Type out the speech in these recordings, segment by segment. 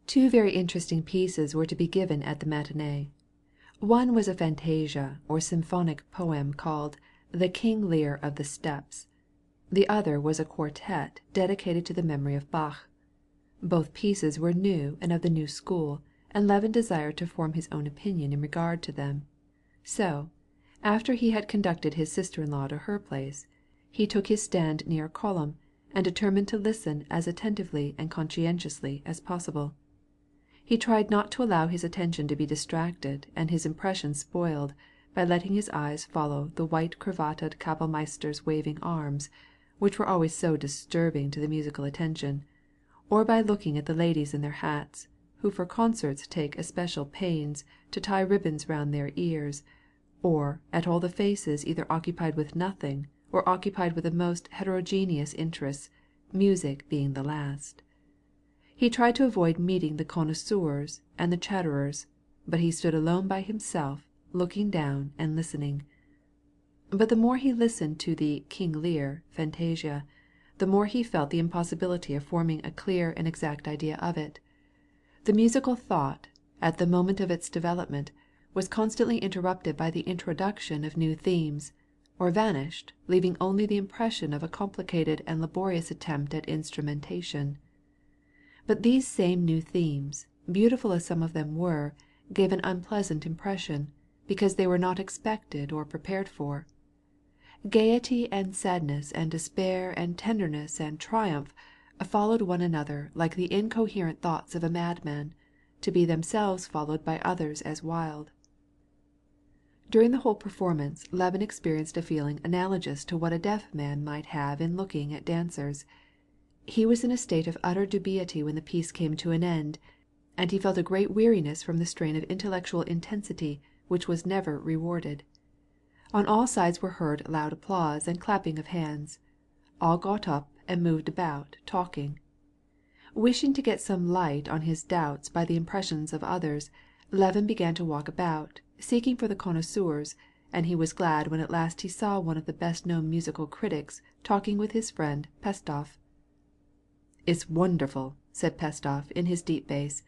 Two very interesting pieces were to be given at the matinée. One was a fantasia or symphonic poem called "The King Lear of the Steppes." The other was a quartet dedicated to the memory of Bach. Both pieces were new and of the new school, and Levin desired to form his own opinion in regard to them. So, after he had conducted his sister-in-law to her place, he took his stand near a column, and determined to listen as attentively and conscientiously as possible. He tried not to allow his attention to be distracted and his impression spoiled by letting his eyes follow the white cravated Kapellmeister's waving arms, which were always so disturbing to the musical attention, or by looking at the ladies in their hats, who for concerts take especial pains to tie ribbons round their ears, or at all the faces either occupied with nothing or occupied with the most heterogeneous interests, music being the last. He tried to avoid meeting the connoisseurs and the chatterers, but he stood alone by himself, looking down and listening. But the more he listened to the "King Lear" fantasia, the more he felt the impossibility of forming a clear and exact idea of it. The musical thought, at the moment of its development, was constantly interrupted by the introduction of new themes, or vanished, leaving only the impression of a complicated and laborious attempt at instrumentation. But these same new themes, beautiful as some of them were, gave an unpleasant impression, because they were not expected or prepared for. Gaiety and sadness and despair and tenderness and triumph followed one another like the incoherent thoughts of a madman, to be themselves followed by others as wild. During the whole performance Levin experienced a feeling analogous to what a deaf man might have in looking at dancers. He was in a state of utter dubiety when the piece came to an end, and he felt a great weariness from the strain of intellectual intensity which was never rewarded. On all sides were heard loud applause and clapping of hands. All got up and moved about, talking. Wishing to get some light on his doubts by the impressions of others, Levin began to walk about, seeking for the connoisseurs, and he was glad when at last he saw one of the best-known musical critics talking with his friend Pestov. "It's wonderful," said Pestov in his deep bass.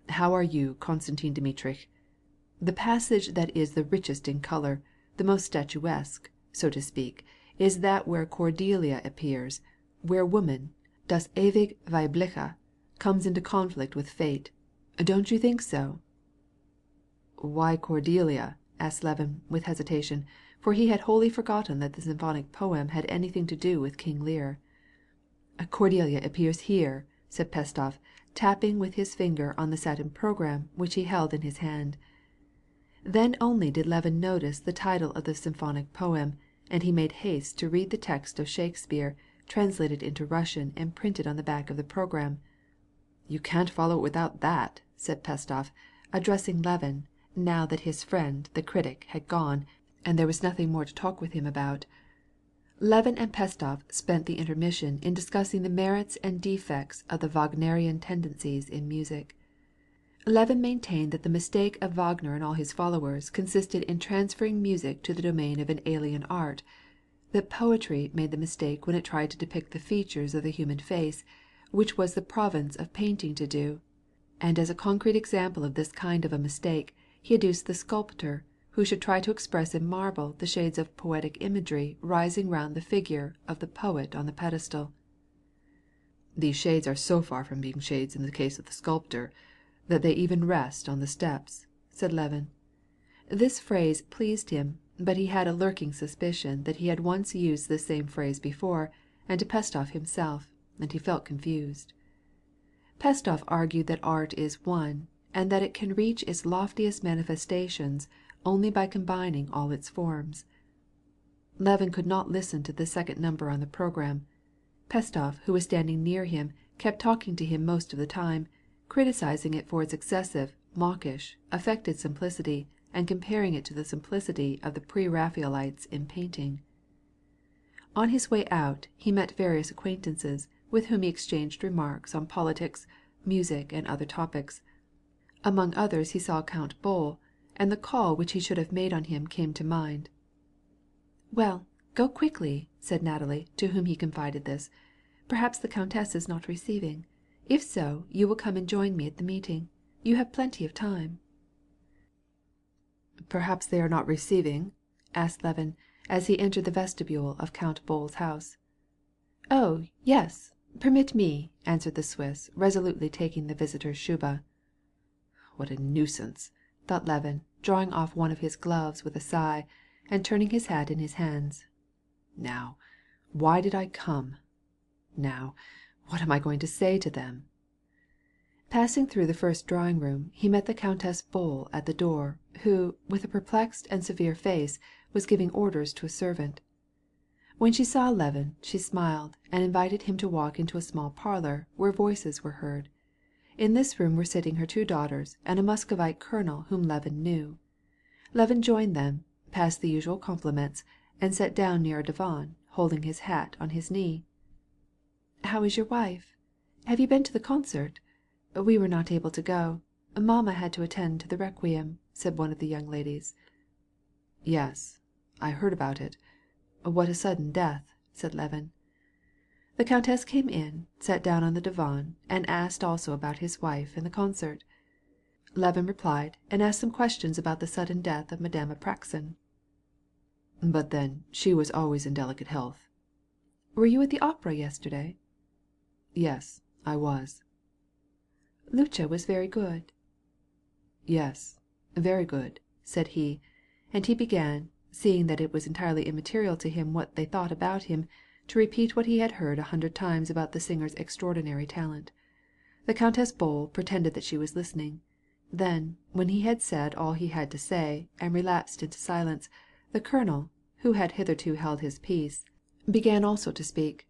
"How are you, Konstantin Dmitrich? The passage that is the richest in color, the most statuesque, so to speak, is that where Cordelia appears, where woman, das ewig Weibliche, comes into conflict with fate. Don't you think so?" "Why Cordelia?" asked Levin with hesitation, for he had wholly forgotten that the symphonic poem had anything to do with King Lear. "Cordelia appears here," said Pestov, tapping with his finger on the satin program which he held in his hand. Then only did Levin notice the title of the symphonic poem, and he made haste to read the text of Shakespeare, translated into Russian and printed on the back of the program. "You can't follow it without that," said Pestov, addressing Levin, now that his friend the critic had gone, and there was nothing more to talk with him about. Levin and Pestov spent the intermission in discussing the merits and defects of the Wagnerian tendencies in music. Levin maintained that the mistake of Wagner and all his followers consisted in transferring music to the domain of an alien art, that poetry made the mistake when it tried to depict the features of the human face, which was the province of painting to do, and as a concrete example of this kind of a mistake he adduced the sculptor, who should try to express in marble the shades of poetic imagery rising round the figure of the poet on the pedestal. "These shades are so far from being shades in the case of the sculptor, that they even rest on the steps," said Levin. This phrase pleased him, but he had a lurking suspicion that he had once used this same phrase before, and to Pestov himself, and he felt confused. Pestov argued that art is one, and that it can reach its loftiest manifestations only by combining all its forms. Levin could not listen to the second number on the program. Pestov, who was standing near him, kept talking to him most of the time, criticizing it for its excessive, mawkish, affected simplicity, and comparing it to the simplicity of the pre-Raphaelites in painting. On his way out he met various acquaintances, with whom he exchanged remarks on politics, music, and other topics. Among others he saw Count Boll, and the call which he should have made on him came to mind. "Well, go quickly," said Natalie, to whom he confided this. "Perhaps the countess is not receiving. If so, you will come and join me at the meeting. You have plenty of time." "Perhaps they are not receiving?" asked Levin, as he entered the vestibule of Count Bohl's house. "Oh, yes, permit me," answered the Swiss, resolutely taking the visitor's shuba. "What a nuisance!" thought Levin, drawing off one of his gloves with a sigh, and turning his hat in his hands. "Now, why did I come? Now, what am I going to say to them?" Passing through the first drawing-room, he met the Countess Bohl at the door, who, with a perplexed and severe face, was giving orders to a servant. When she saw Levin, she smiled, and invited him to walk into a small parlor, where voices were heard. In this room were sitting her two daughters and a Muscovite colonel whom Levin knew. Levin joined them, passed the usual compliments, and sat down near a divan, holding his hat on his knee. "How is your wife? Have you been to the concert? We were not able to go. Mamma had to attend to the requiem," said one of the young ladies. "Yes, I heard about it. What a sudden death," said Levin. The countess came in, sat down on the divan, and asked also about his wife and the concert. Levin replied, and asked some questions about the sudden death of Madame Apraxin. "But then she was always in delicate health." "Were you at the opera yesterday?" "Yes, I was." "Lucia was very good." "Yes, very good," said he, and he began, seeing that it was entirely immaterial to him what they thought about him, to repeat what he had heard 100 times about the singer's extraordinary talent. The Countess Bohl pretended that she was listening. Then, when he had said all he had to say, and relapsed into silence, the colonel, who had hitherto held his peace, began also to speak.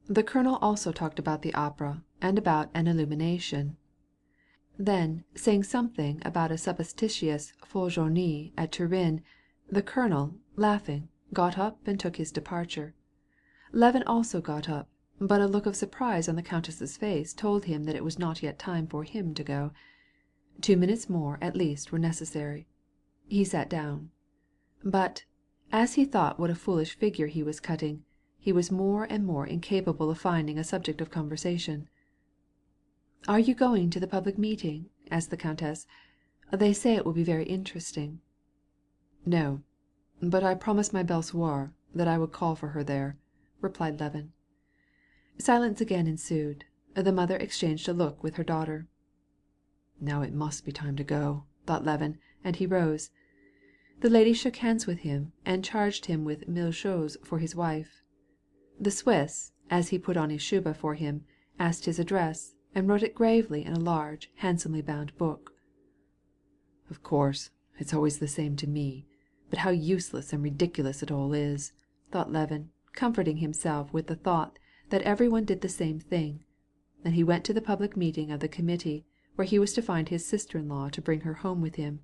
The colonel also talked about the opera, and about an illumination. Then, saying something about a supposititious folle journée at Turin, the colonel, laughing, got up and took his departure. Levin also got up, but a look of surprise on the countess's face told him that it was not yet time for him to go. 2 minutes more at least were necessary. He sat down. But, as he thought what a foolish figure he was cutting, he was more and more incapable of finding a subject of conversation. "Are you going to the public meeting?" asked the countess. "They say it will be very interesting." "No, but I promised my belle-sœur that I would call for her there," replied Levin. Silence again ensued. The mother exchanged a look with her daughter. "Now it must be time to go," thought Levin, and he rose. The lady shook hands with him, and charged him with 1000 choses for his wife. The Swiss, as he put on his shuba for him, asked his address, and wrote it gravely in a large, handsomely bound book. "Of course, it's always the same to me, but how useless and ridiculous it all is," thought Levin, comforting himself with the thought that everyone did the same thing. And he went to the public meeting of the committee, where he was to find his sister-in-law to bring her home with him.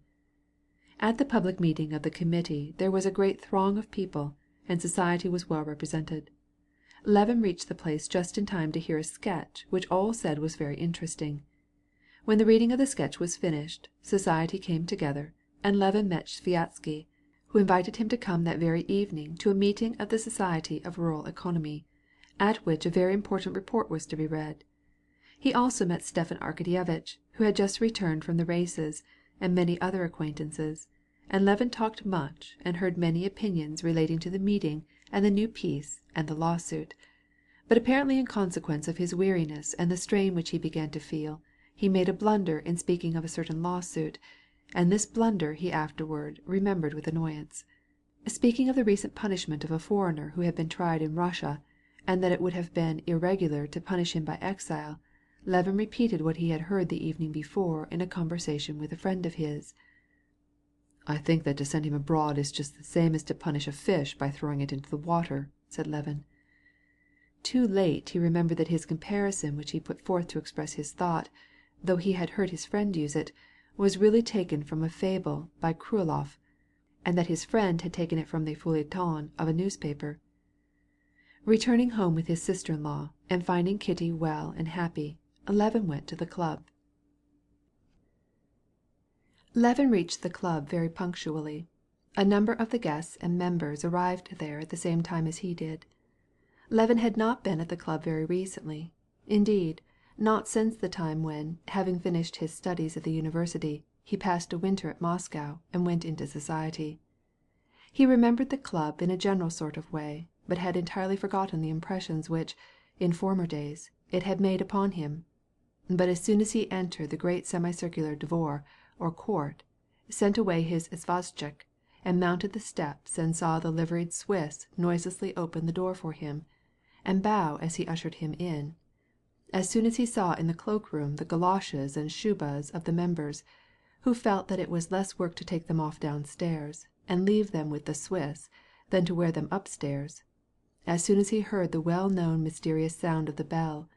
At the public meeting of the committee there was a great throng of people, and society was well represented. Levin reached the place just in time to hear a sketch which all said was very interesting. When the reading of the sketch was finished, society came together, and Levin met Sviazhsky, who invited him to come that very evening to a meeting of the Society of Rural Economy, at which a very important report was to be read. He also met Stepan Arkadyevitch, who had just returned from the races, and many other acquaintances, and Levin talked much and heard many opinions relating to the meeting and the new piece and the lawsuit. But apparently in consequence of his weariness and the strain which he began to feel, he made a blunder in speaking of a certain lawsuit, and this blunder he afterward remembered with annoyance. Speaking of the recent punishment of a foreigner who had been tried in Russia, and that it would have been irregular to punish him by exile, Levin repeated what he had heard the evening before in a conversation with a friend of his. "I think that to send him abroad is just the same as to punish a fish by throwing it into the water," said Levin. Too late he remembered that his comparison which he put forth to express his thought, though he had heard his friend use it, was really taken from a fable by Kryloff, and that his friend had taken it from the feuilleton of a newspaper. Returning home with his sister-in-law, and finding Kitty well and happy, Levin went to the club. Levin reached the club very punctually. A number of the guests and members arrived there at the same time as he did. Levin had not been at the club very recently. Indeed, not since the time when, having finished his studies at the university, he passed a winter at Moscow and went into society. He remembered the club in a general sort of way, but had entirely forgotten the impressions which, in former days, it had made upon him. But as soon as he entered the great semicircular dvor, or court, sent away his isvostchik, and mounted the steps and saw the liveried Swiss noiselessly open the door for him, and bow as he ushered him in, as soon as he saw in the cloak-room the goloshes and shubas of the members, who felt that it was less work to take them off downstairs, and leave them with the Swiss, than to wear them upstairs, as soon as he heard the well-known mysterious sound of the bell,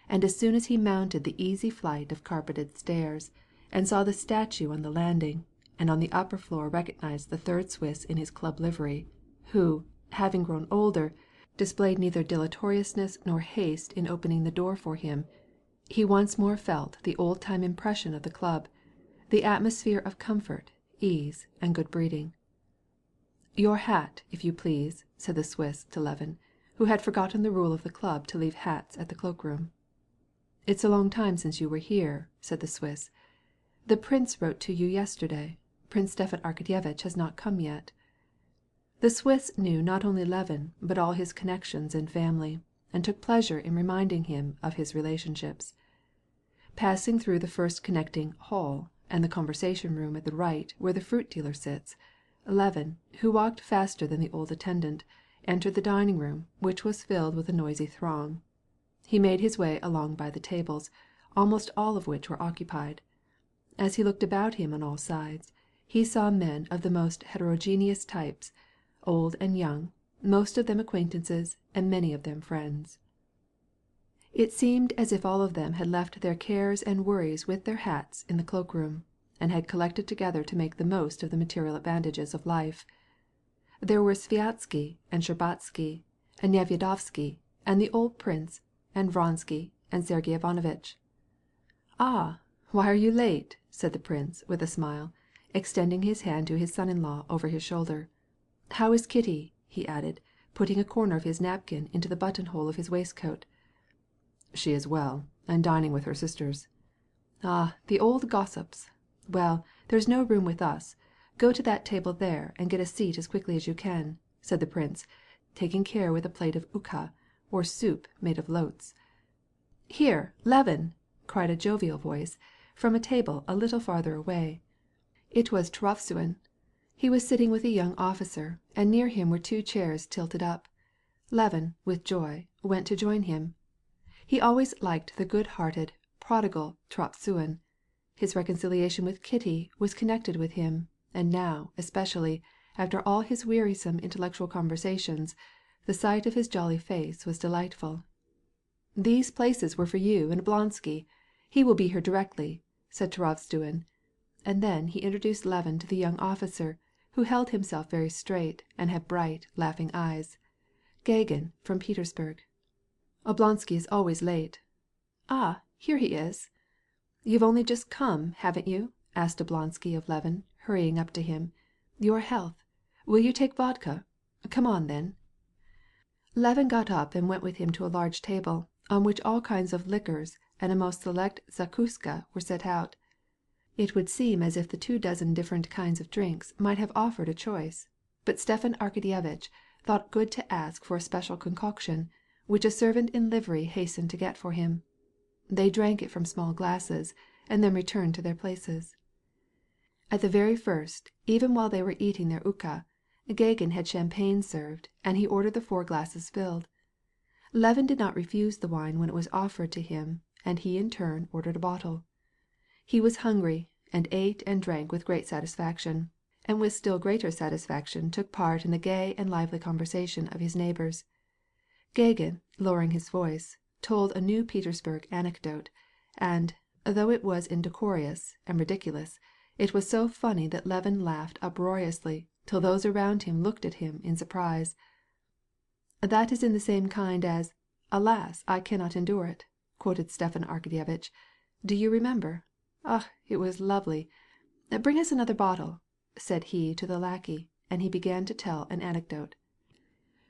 and as soon as he mounted the easy flight of carpeted stairs, and saw the statue on the landing, and on the upper floor recognized the third Swiss in his club livery, who, having grown older, displayed neither dilatoriness nor haste in opening the door for him, he once more felt the old-time impression of the club, the atmosphere of comfort, ease, and good breeding. "Your hat, if you please," said the Swiss to Levin, who had forgotten the rule of the club to leave hats at the cloak-room. "It's a long time since you were here," said the Swiss. "The prince wrote to you yesterday. Prince Stepan Arkadyevitch has not come yet." The Swiss knew not only Levin but all his connections and family, and took pleasure in reminding him of his relationships. Passing through the first connecting hall, and the conversation room at the right where the fruit dealer sits, Levin, who walked faster than the old attendant, entered the dining room, which was filled with a noisy throng. He made his way along by the tables, almost all of which were occupied. As he looked about him on all sides, he saw men of the most heterogeneous types, old and young, most of them acquaintances, and many of them friends. It seemed as if all of them had left their cares and worries with their hats in the cloak-room, and had collected together to make the most of the material advantages of life. There were Sviatsky and Shtcherbatsky and Nevyedovsky and the old prince and Vronsky and Sergey Ivanovitch. "Ah, why are you late?" said the prince with a smile, extending his hand to his son-in-law over his shoulder. "How is Kitty?" he added, putting a corner of his napkin into the buttonhole of his waistcoat. "She is well, and dining with her sisters." "Ah, the old gossips! Well, there's no room with us. Go to that table there and get a seat as quickly as you can," said the prince, taking care with a plate of ukha, or soup made of lotes. "Here, Levin!" cried a jovial voice from a table a little farther away. It was Turovtsin. He was sitting with a young officer, and near him were two chairs tilted up. Levin, with joy, went to join him. He always liked the good-hearted, prodigal Turovtsin. His reconciliation with Kitty was connected with him, and now, especially, after all his wearisome intellectual conversations, the sight of his jolly face was delightful. "These places were for you and Oblonsky. He will be here directly," said Turovtsin, and then he introduced Levin to the young officer, who held himself very straight and had bright, laughing eyes. "Gagin, from Petersburg." "Oblonsky is always late." "Ah, here he is." "You've only just come, haven't you?" asked Oblonsky of Levin, hurrying up to him. "Your health. Will you take vodka? Come on, then." Levin got up and went with him to a large table, on which all kinds of liquors and a most select zakuska were set out. It would seem as if the 24 different kinds of drinks might have offered a choice, but Stepan Arkadyevitch thought good to ask for a special concoction, which a servant in livery hastened to get for him. They drank it from small glasses, and then returned to their places. At the very first, even while they were eating their ukha, Gagin had champagne served, and he ordered the 4 glasses filled. Levin did not refuse the wine when it was offered to him, and he in turn ordered a bottle. He was hungry, and ate and drank with great satisfaction, and with still greater satisfaction took part in the gay and lively conversation of his neighbors. Gagin, lowering his voice, told a new Petersburg anecdote, and, though it was indecorous and ridiculous, it was so funny that Levin laughed uproariously till those around him looked at him in surprise. "That is in the same kind as 'Alas, I cannot endure it,'" quoted Stepan Arkadyevitch. "Do you remember? Ah, it was lovely. Bring us another bottle," said he to the lackey, and he began to tell an anecdote.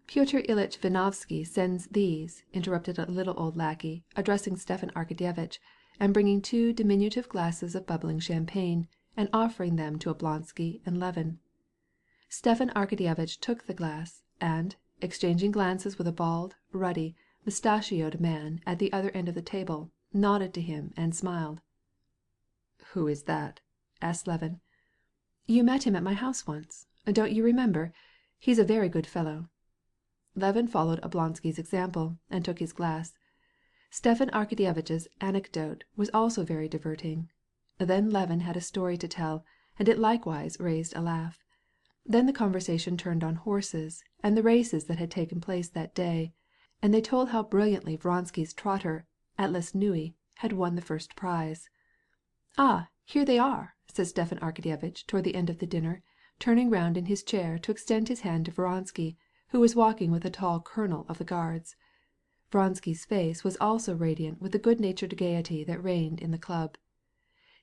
Pyotr Ilyitch Vinovsky sends these," interrupted a little old lackey, addressing Stepan Arkadyevitch, and bringing 2 diminutive glasses of bubbling champagne, and offering them to Oblonsky and Levin. Stepan Arkadyevitch took the glass, and, exchanging glances with a bald, ruddy, mustachioed man at the other end of the table, nodded to him and smiled. "Who is that?" asked Levin. "You met him at my house once. Don't you remember? He's a very good fellow." Levin followed Oblonsky's example, and took his glass. Stepan Arkadyevitch's anecdote was also very diverting. Then Levin had a story to tell, and it likewise raised a laugh. Then the conversation turned on horses, and the races that had taken place that day, and they told how brilliantly Vronsky's trotter, Atlas Nui, had won the first prize. "Ah, here they are," said Stepan Arkadyevitch toward the end of the dinner, turning round in his chair to extend his hand to Vronsky, who was walking with a tall colonel of the guards. Vronsky's face was also radiant with the good-natured gaiety that reigned in the club.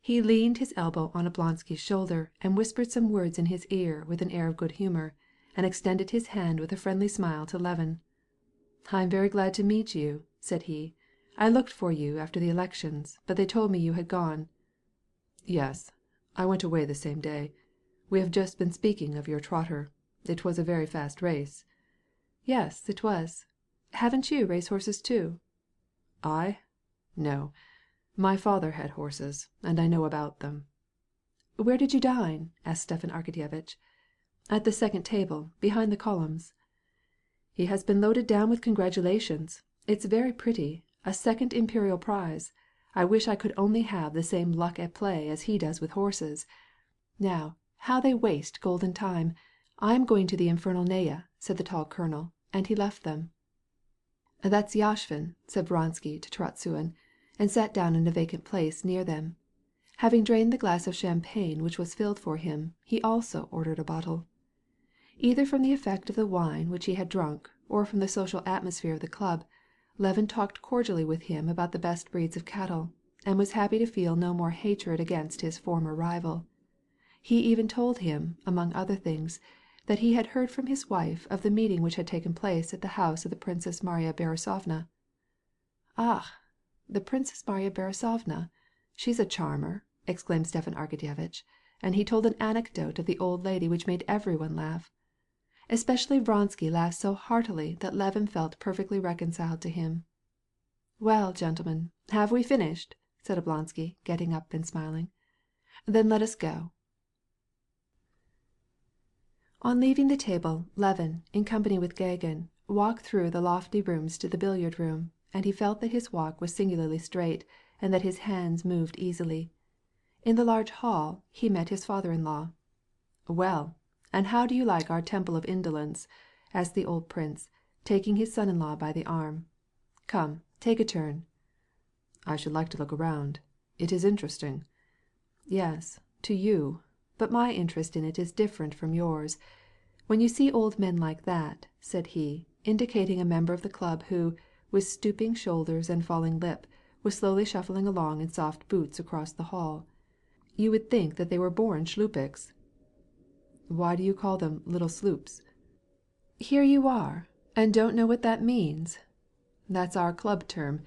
He leaned his elbow on Oblonsky's shoulder and whispered some words in his ear with an air of good humor, and extended his hand with a friendly smile to Levin. "I am very glad to meet you," said he. "I looked for you after the elections, but they told me you had gone." "Yes, I went away the same day. We have just been speaking of your trotter. It was a very fast race." "Yes, it was. Haven't you racehorses too?" "I? No. My father had horses, and I know about them." "Where did you dine?" asked Stepan Arkadyevitch. "At the second table, behind the columns." "He has been loaded down with congratulations. It's very pretty, a second imperial prize. I wish I could only have the same luck at play as he does with horses. Now, how they waste golden time! I am going to the infernal Naya," said the tall colonel, and he left them. "That's Yashvin," said Vronsky to Trotsuin, and sat down in a vacant place near them. Having drained the glass of champagne which was filled for him, he also ordered a bottle. Either from the effect of the wine which he had drunk, or from the social atmosphere of the club, Levin talked cordially with him about the best breeds of cattle, and was happy to feel no more hatred against his former rival. He even told him, among other things, that he had heard from his wife of the meeting which had taken place at the house of the Princess Marya Borissovna. "Ah, the Princess Marya Borissovna! She's a charmer!" exclaimed Stepan Arkadyevitch, and he told an anecdote of the old lady which made everyone laugh. Especially Vronsky laughed so heartily that Levin felt perfectly reconciled to him. "Well, gentlemen, have we finished?" said Oblonsky, getting up and smiling. "Then let us go." On leaving the table, Levin, in company with Gagin, walked through the lofty rooms to the billiard room, and he felt that his walk was singularly straight, and that his hands moved easily. In the large hall he met his father-in-law. "Well, and how do you like our temple of indolence?" asked the old prince, taking his son-in-law by the arm. "Come, take a turn." "I should like to look around. It is interesting." "Yes, to you, but my interest in it is different from yours. When you see old men like that," said he, indicating a member of the club who, with stooping shoulders and falling lip, was slowly shuffling along in soft boots across the hall, "you would think that they were born shlupiks." "Why do you call them little sloops?" "Here you are, and don't know what that means? That's our club term.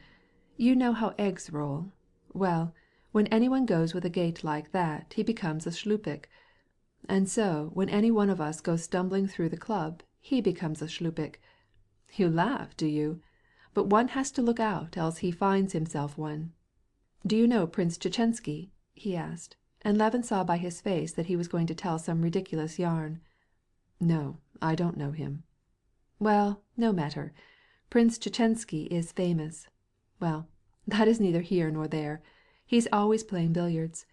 You know how eggs roll. Well, when anyone goes with a gait like that he becomes a shlupik. And so when any one of us goes stumbling through the club, he becomes a shlupik. You laugh, do you? But one has to look out else he finds himself one. Do you know Prince Tchetchensky?" he asked, and Levin saw by his face that he was going to tell some ridiculous yarn. "No, I don't know him." "Well, no matter. Prince Tchetchensky is famous. Well, that is neither here nor there. He's always playing billiards.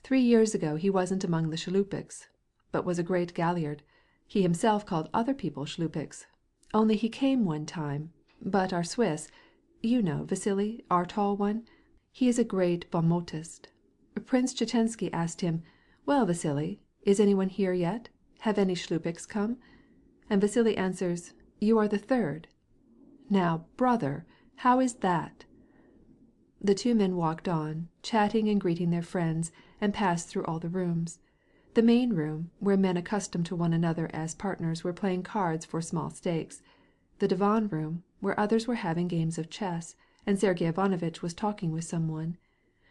3 years ago he wasn't among the shlupiks, but was a great galliard. He himself called other people shlupiks. Only he came one time, but our Swiss, you know Vasily, our tall one, he is a great bon motist. Prince Tchetchensky asked him, 'Well, Vasily, is anyone here yet? Have any shlupiks come?' And Vasily answers, 'You are the third.' Now, brother, how is that?" The 2 men walked on, chatting and greeting their friends, and passed through all the rooms. The main room, where men accustomed to one another as partners were playing cards for small stakes, the divan-room, where others were having games of chess, and Sergey Ivanovitch was talking with someone,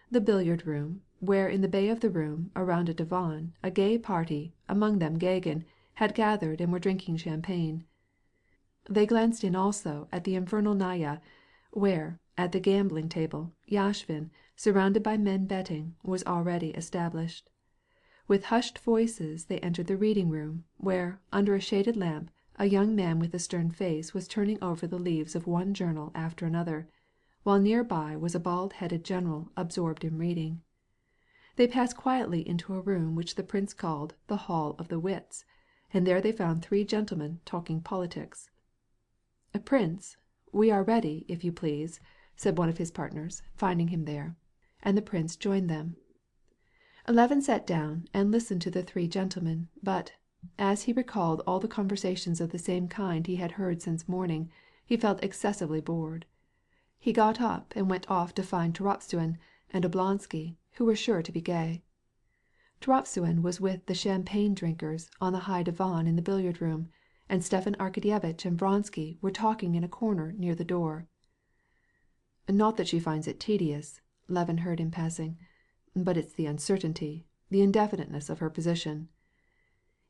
the billiard-room, where in the bay of the room, around a divan, a gay party, among them Gagin, had gathered and were drinking champagne. They glanced in also at the infernal Naya, where, at the gambling table, Yashvin, surrounded by men betting, was already established. With hushed voices they entered the reading-room, where, under a shaded lamp, a young man with a stern face was turning over the leaves of one journal after another, while near by was a bald-headed general absorbed in reading. They passed quietly into a room which the prince called the Hall of the Wits, and there they found three gentlemen talking politics. "Prince, we are ready, if you please," said one of his partners, finding him there, and the prince joined them. Levin sat down and listened to the three gentlemen, but, as he recalled all the conversations of the same kind he had heard since morning, he felt excessively bored. He got up and went off to find Turovtsin and Oblonsky, who were sure to be gay. Turovtsin was with the champagne drinkers on the high divan in the billiard-room, and Stepan Arkadyevitch and Vronsky were talking in a corner near the door. "Not that she finds it tedious," Levin heard in passing, "but it's the uncertainty, the indefiniteness of her position."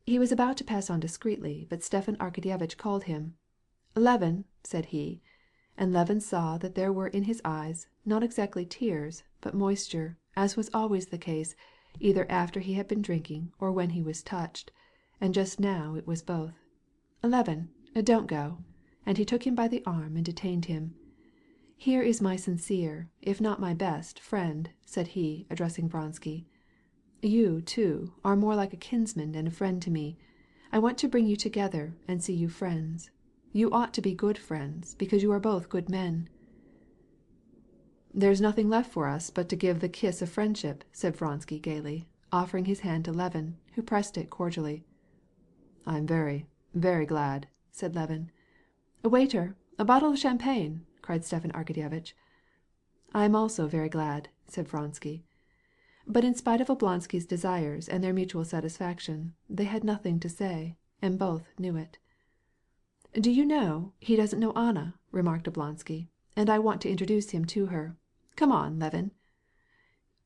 He was about to pass on discreetly, but Stepan Arkadyevitch called him. "Levin," said he, and Levin saw that there were in his eyes, not exactly tears, but moisture, as was always the case, either after he had been drinking or when he was touched, and just now it was both. "Levin, don't go," and he took him by the arm and detained him. "Here is my sincere, if not my best, friend," said he, addressing Vronsky. "You, too, are more like a kinsman and a friend to me. I want to bring you together and see you friends. You ought to be good friends, because you are both good men." "There's nothing left for us but to give the kiss of friendship," said Vronsky gaily, offering his hand to Levin, who pressed it cordially. "I'm very, very glad," said Levin. "Waiter, a bottle of champagne!" cried Stepan Arkadyevitch. "I am also very glad," said Vronsky. But in spite of Oblonsky's desires and their mutual satisfaction, they had nothing to say, and both knew it. "Do you know, he doesn't know Anna," remarked Oblonsky, "and I want to introduce him to her. Come on, Levin."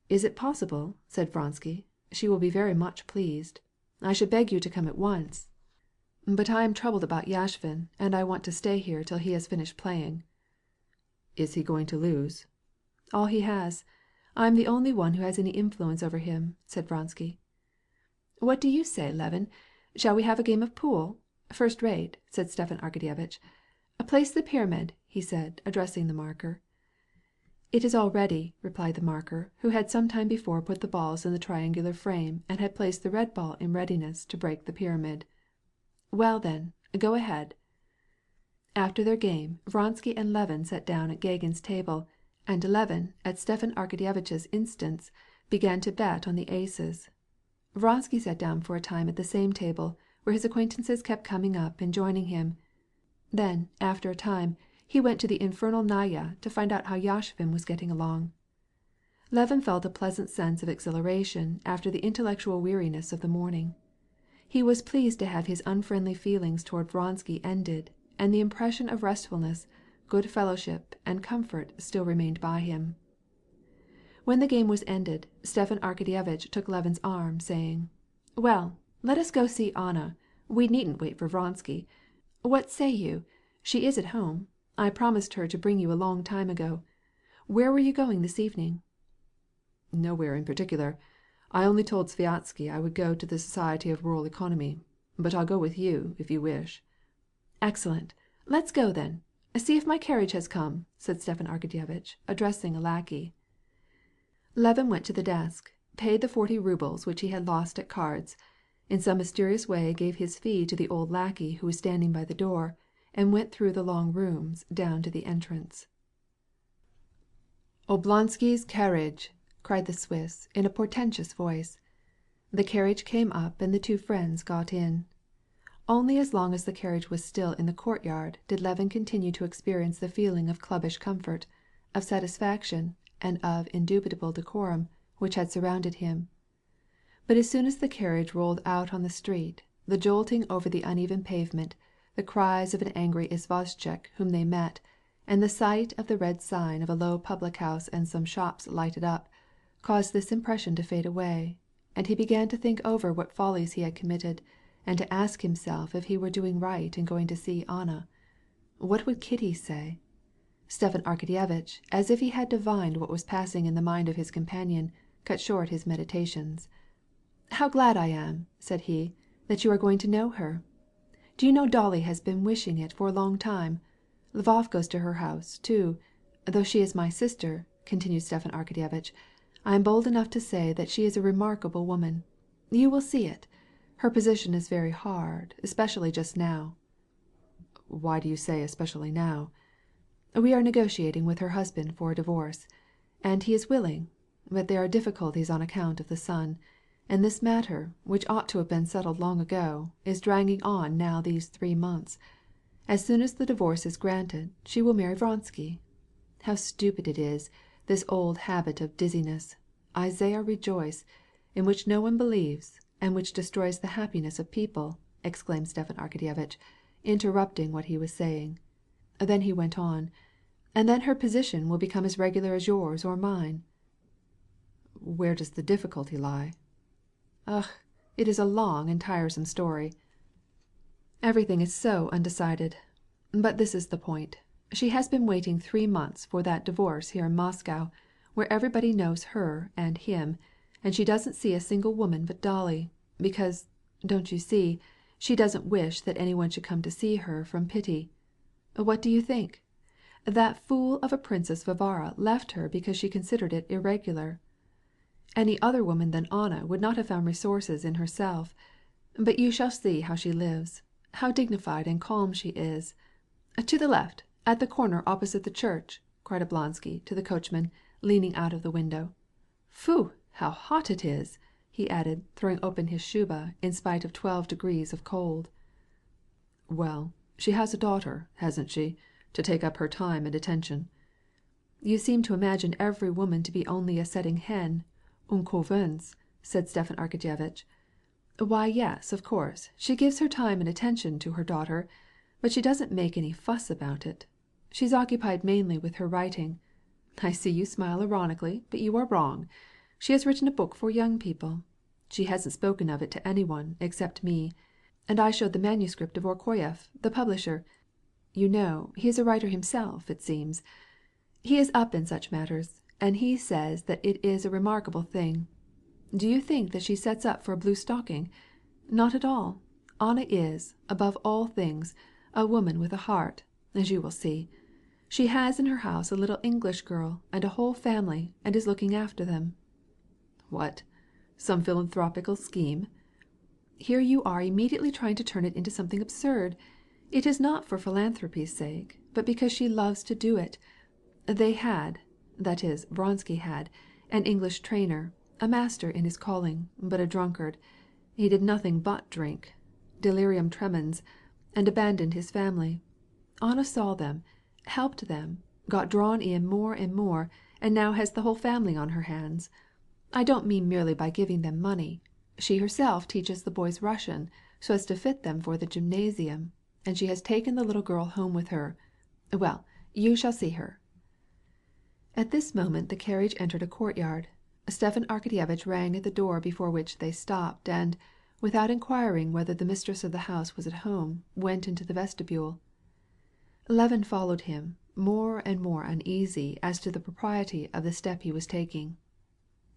"Is it possible?" said Vronsky. "She will be very much pleased. I should beg you to come at once. But I am troubled about Yashvin, and I want to stay here till he has finished playing." "Is he going to lose?" "All he has. I am the only one who has any influence over him," said Vronsky. "What do you say, Levin? Shall we have a game of pool? First rate," said Stepan Arkadyevitch. "Place the pyramid," he said, addressing the marker. "It is all ready," replied the marker, who had some time before put the balls in the triangular frame and had placed the red ball in readiness to break the pyramid. "Well then, go ahead." After their game, Vronsky and Levin sat down at Gagin's table, and Levin, at Stepan Arkadyevitch's instance, began to bet on the aces. Vronsky sat down for a time at the same table, where his acquaintances kept coming up and joining him. Then, after a time, he went to the infernal Naya to find out how Yashvin was getting along. Levin felt a pleasant sense of exhilaration after the intellectual weariness of the morning. He was pleased to have his unfriendly feelings toward Vronsky ended, and the impression of restfulness, good fellowship, and comfort still remained by him. When the game was ended, Stepan Arkadyevitch took Levin's arm, saying, "Well, let us go see Anna. We needn't wait for Vronsky. What say you? She is at home. I promised her to bring you a long time ago. Where were you going this evening?" "Nowhere in particular. I only told Sviatsky I would go to the Society of Rural Economy. But I'll go with you, if you wish." "Excellent. Let's go then. See if my carriage has come," said Stepan Arkadyevitch, addressing a lackey. Levin went to the desk, paid the 40 rubles which he had lost at cards, in some mysterious way gave his fee to the old lackey who was standing by the door, and went through the long rooms down to the entrance. "Oblonsky's carriage!" cried the Swiss in a portentous voice. The carriage came up and the two friends got in. Only as long as the carriage was still in the courtyard did Levin continue to experience the feeling of clubbish comfort, of satisfaction, and of indubitable decorum which had surrounded him. But as soon as the carriage rolled out on the street, the jolting over the uneven pavement, the cries of an angry izvozchik whom they met, and the sight of the red sign of a low public-house and some shops lighted up, caused this impression to fade away, and he began to think over what follies he had committed, and to ask himself if he were doing right in going to see Anna. What would Kitty say? Stepan Arkadyevitch, as if he had divined what was passing in the mind of his companion, cut short his meditations. "How glad I am," said he, "that you are going to know her. Do you know Dolly has been wishing it for a long time. Lvov goes to her house, too. Though she is my sister," continued Stepan Arkadyevitch, "I am bold enough to say that she is a remarkable woman. You will see it. Her position is very hard, especially just now." "Why do you say especially now?" "We are negotiating with her husband for a divorce, and he is willing, but there are difficulties on account of the son, and this matter, which ought to have been settled long ago, is dragging on now these 3 months. As soon as the divorce is granted, she will marry Vronsky. How stupid it is, this old habit of dizziness, Isaiah rejoice, in which no one believes, and which destroys the happiness of people," exclaimed Stepan Arkadyevitch, interrupting what he was saying. Then he went on, "And then her position will become as regular as yours or mine." "Where does the difficulty lie?" "Ugh, it is a long and tiresome story. Everything is so undecided. But this is the point. She has been waiting 3 months for that divorce here in Moscow, where everybody knows her and him, and she doesn't see a single woman but Dolly, because, don't you see, she doesn't wish that anyone should come to see her from pity. What do you think? That fool of a Princess Varvara left her because she considered it irregular. Any other woman than Anna would not have found resources in herself. But you shall see how she lives, how dignified and calm she is. To the left, at the corner opposite the church," cried Oblonsky to the coachman, leaning out of the window. "Phew, how hot it is!" he added, throwing open his shuba in spite of 12 degrees of cold. "Well, she has a daughter, hasn't she, to take up her time and attention?" "You seem to imagine every woman to be only a setting hen, une couveuse," said Stepan Arkadyevitch. "Why, yes, of course, she gives her time and attention to her daughter, but she doesn't make any fuss about it. She's occupied mainly with her writing. I see you smile ironically, but you are wrong. She has written a book for young people. She hasn't spoken of it to anyone except me, and I showed the manuscript to Vorkoyev, the publisher. You know, he is a writer himself, it seems. He is up in such matters, and he says that it is a remarkable thing. Do you think that she sets up for a blue stocking? Not at all. Anna is, above all things, a woman with a heart, as you will see. She has in her house a little English girl and a whole family, and is looking after them." "What? Some philanthropical scheme?" "Here you are immediately trying to turn it into something absurd. It is not for philanthropy's sake, but because she loves to do it. They had, that is, Vronsky had, an English trainer, a master in his calling, but a drunkard. He did nothing but drink, delirium tremens, and abandoned his family. Anna saw them, helped them, got drawn in more and more, and now has the whole family on her hands. I don't mean merely by giving them money. She herself teaches the boys Russian so as to fit them for the gymnasium, and she has taken the little girl home with her. Well, you shall see her." At this moment the carriage entered a courtyard. Stepan Arkadyevitch rang at the door before which they stopped, and, without inquiring whether the mistress of the house was at home, went into the vestibule. Levin followed him, more and more uneasy as to the propriety of the step he was taking.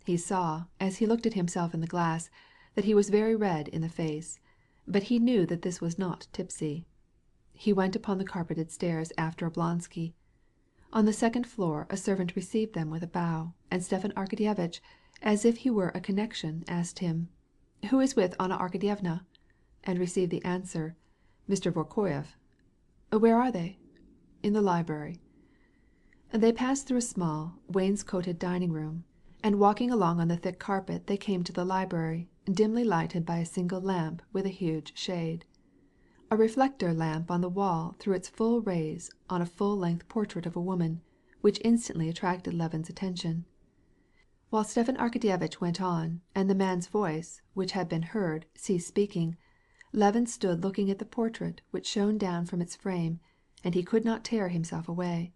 He saw, as he looked at himself in the glass, that he was very red in the face, but he knew that this was not tipsy. He went upon the carpeted stairs after Oblonsky. On the second floor a servant received them with a bow, and Stepan Arkadyevitch, as if he were a connection, asked him, "Who is with Anna Arkadyevna?" and received the answer, "Mr. Vorkoyev." "Where are they?" "In the library." They passed through a small, wainscoted dining room, and walking along on the thick carpet they came to the library, dimly lighted by a single lamp with a huge shade. A reflector lamp on the wall threw its full rays on a full-length portrait of a woman, which instantly attracted Levin's attention. While Stepan Arkadyevitch went on, and the man's voice, which had been heard, ceased speaking, Levin stood looking at the portrait which shone down from its frame, and he could not tear himself away.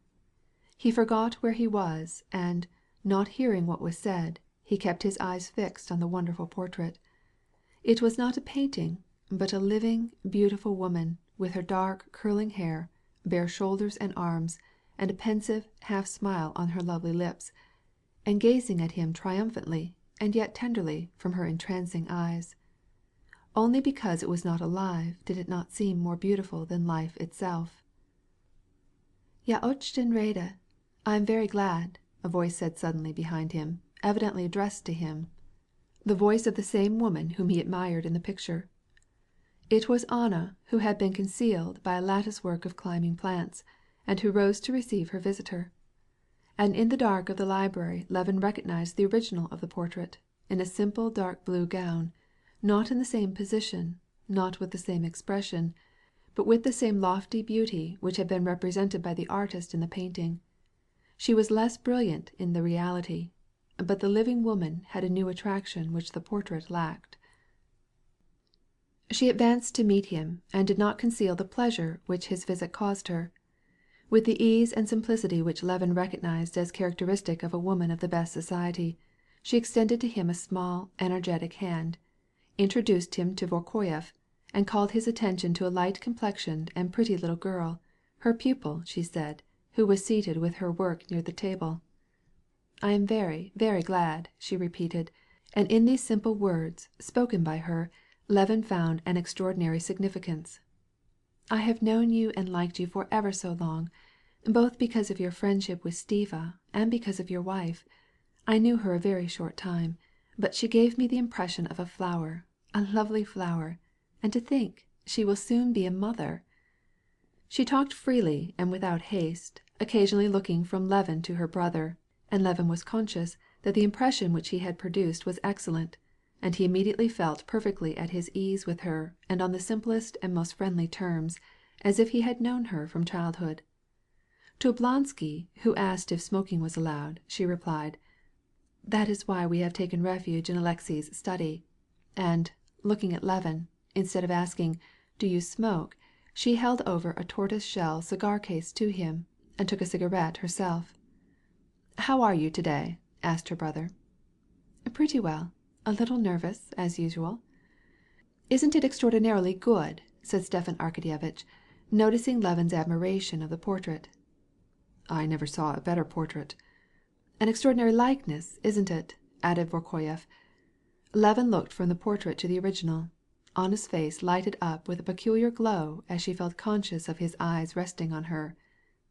He forgot where he was, and, not hearing what was said, he kept his eyes fixed on the wonderful portrait. It was not a painting, but a living, beautiful woman, with her dark, curling hair, bare shoulders and arms, and a pensive half-smile on her lovely lips, and gazing at him triumphantly and yet tenderly from her entrancing eyes. Only because it was not alive did it not seem more beautiful than life itself. "Ya очень rada. I am very glad," a voice said suddenly behind him, evidently addressed to him, the voice of the same woman whom he admired in the picture. It was Anna, who had been concealed by a lattice-work of climbing plants, and who rose to receive her visitor. And in the dark of the library Levin recognized the original of the portrait, in a simple dark blue gown, not in the same position, not with the same expression, but with the same lofty beauty which had been represented by the artist in the painting. She was less brilliant in the reality, but the living woman had a new attraction which the portrait lacked. She advanced to meet him, and did not conceal the pleasure which his visit caused her. With the ease and simplicity which Levin recognized as characteristic of a woman of the best society, she extended to him a small, energetic hand, introduced him to Vorkoyev, and called his attention to a light-complexioned and pretty little girl, her pupil, she said, who was seated with her work near the table. "I am very, very glad," she repeated, and in these simple words, spoken by her, Levin found an extraordinary significance. "I have known you and liked you for ever so long, both because of your friendship with Stiva and because of your wife. I knew her a very short time, but she gave me the impression of a flower, a lovely flower, and to think, she will soon be a mother." She talked freely and without haste, occasionally looking from Levin to her brother, and Levin was conscious that the impression which he had produced was excellent, and he immediately felt perfectly at his ease with her and on the simplest and most friendly terms, as if he had known her from childhood. To Vronsky, who asked if smoking was allowed, she replied, "That is why we have taken refuge in Alexei's study," and, looking at Levin, instead of asking, "Do you smoke?" she held over a tortoise-shell cigar-case to him, and took a cigarette herself. "How are you today?" asked her brother. "Pretty well. A little nervous, as usual." "Isn't it extraordinarily good?" said Stepan Arkadyevitch, noticing Levin's admiration of the portrait. "I never saw a better portrait." "An extraordinary likeness, isn't it?" added Vorkoyev. Levin looked from the portrait to the original. Anna's face lighted up with a peculiar glow as she felt conscious of his eyes resting on her.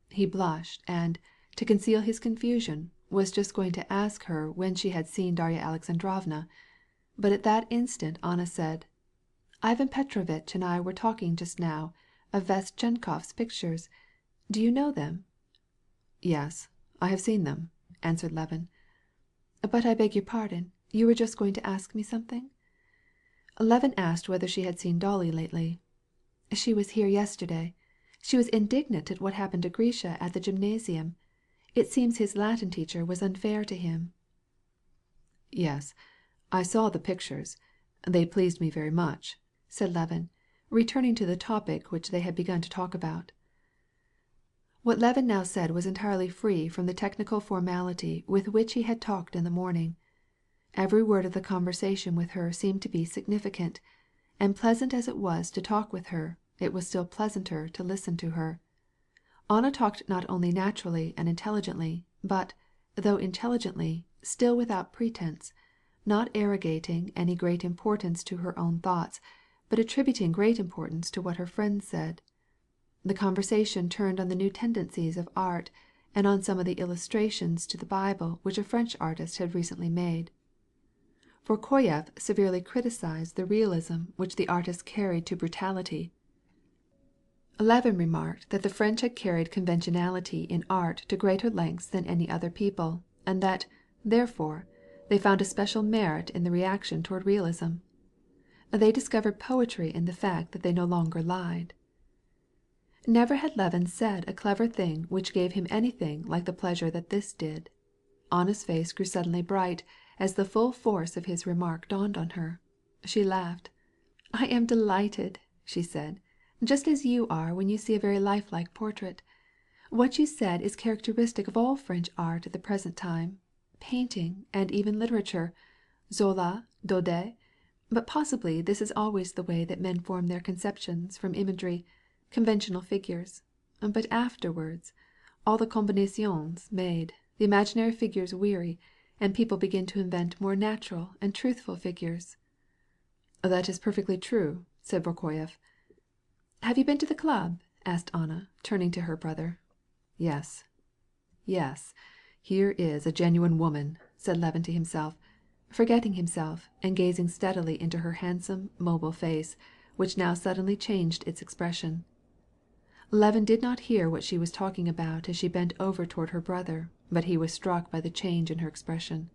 He blushed, and, to conceal his confusion, was just going to ask her when she had seen Darya Alexandrovna. But at that instant Anna said, "Ivan Petrovitch and I were talking just now of Vestchenkov's pictures. Do you know them?" "Yes, I have seen them," answered Levin. "But I beg your pardon, you were just going to ask me something?" Levin asked whether she had seen Dolly lately. "She was here yesterday. She was indignant at what happened to Grisha at the gymnasium. It seems his Latin teacher was unfair to him." "Yes, I saw the pictures. They pleased me very much," said Levin, returning to the topic which they had begun to talk about. What Levin now said was entirely free from the technical formality with which he had talked in the morning. Every word of the conversation with her seemed to be significant, and pleasant as it was to talk with her, it was still pleasanter to listen to her. Anna talked not only naturally and intelligently, but, though intelligently, still without pretense, not arrogating any great importance to her own thoughts, but attributing great importance to what her friends said. The conversation turned on the new tendencies of art and on some of the illustrations to the Bible which a French artist had recently made. Vorkoyev severely criticized the realism which the artist carried to brutality. Levin remarked that the French had carried conventionality in art to greater lengths than any other people, and that, therefore, they found a special merit in the reaction toward realism. They discovered poetry in the fact that they no longer lied. Never had Levin said a clever thing which gave him anything like the pleasure that this did. Anna's face grew suddenly bright as the full force of his remark dawned on her. She laughed. I am delighted," she said, "just as you are when you see a very lifelike portrait. What you said is characteristic of all French art at the present time, painting, and even literature, Zola, Daudet. But possibly this is always the way that men form their conceptions from imagery, conventional figures. But afterwards, all the combinaisons made, the imaginary figures weary, and people begin to invent more natural and truthful figures." "That is perfectly true," said Vorkoyev. "Have you been to the club?" asked Anna, turning to her brother. Yes, here is a genuine woman," said Levin to himself, forgetting himself and gazing steadily into her handsome, mobile face, which now suddenly changed its expression. Levin did not hear what she was talking about as she bent over toward her brother, but he was struck by the change in her expression.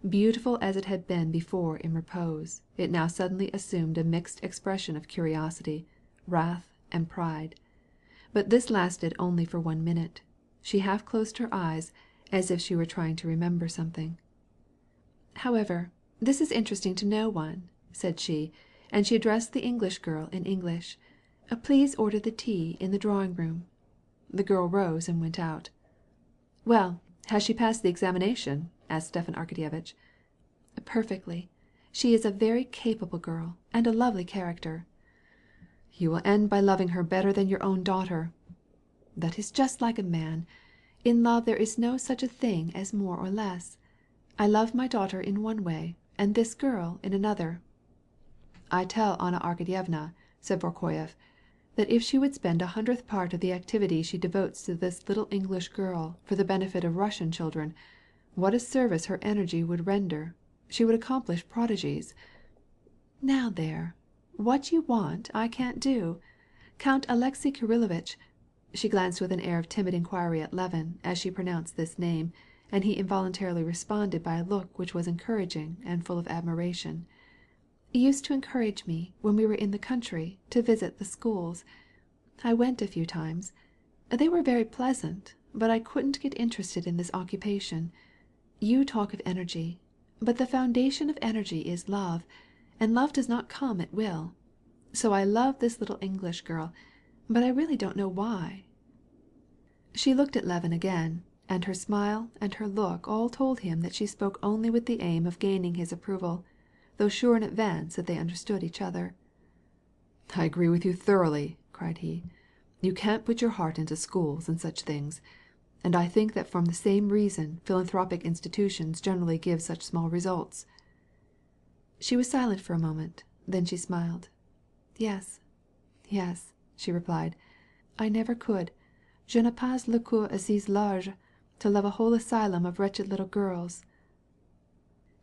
Beautiful as it had been before in repose, it now suddenly assumed a mixed expression of curiosity, wrath, and pride. But this lasted only for 1 minute. She half closed her eyes, as if she were trying to remember something. "However, this is interesting to no one," said she, and she addressed the English girl in English. "Please order the tea in the drawing-room." The girl rose and went out. "Well, has she passed the examination?" asked Stepan Arkadyevitch. "Perfectly. She is a very capable girl, and a lovely character." "You will end by loving her better than your own daughter." "That is just like a man. In love there is no such a thing as more or less. I love my daughter in one way, and this girl in another." "I tell Anna Arkadyevna," said Vorkoyev, "that if she would spend 100th part of the activity she devotes to this little English girl for the benefit of Russian children, what a service her energy would render. She would accomplish prodigies." "Now there, what you want I can't do. Count Alexey Kirillovitch," she glanced with an air of timid inquiry at Levin as she pronounced this name, and he involuntarily responded by a look which was encouraging and full of admiration, "used to encourage me, when we were in the country, to visit the schools. I went a few times. They were very pleasant, but I couldn't get interested in this occupation. You talk of energy, but the foundation of energy is love, and love does not come at will. So I love this little English girl, but I really don't know why." She looked at Levin again, and her smile and her look all told him that she spoke only with the aim of gaining his approval, though sure in advance that they understood each other. "I agree with you thoroughly," cried he. "You can't put your heart into schools and such things. And I think that from the same reason philanthropic institutions generally give such small results." She was silent for a moment, then she smiled. Yes, she replied. "I never could. Je n'ai pas le cœur assez large to love a whole asylum of wretched little girls.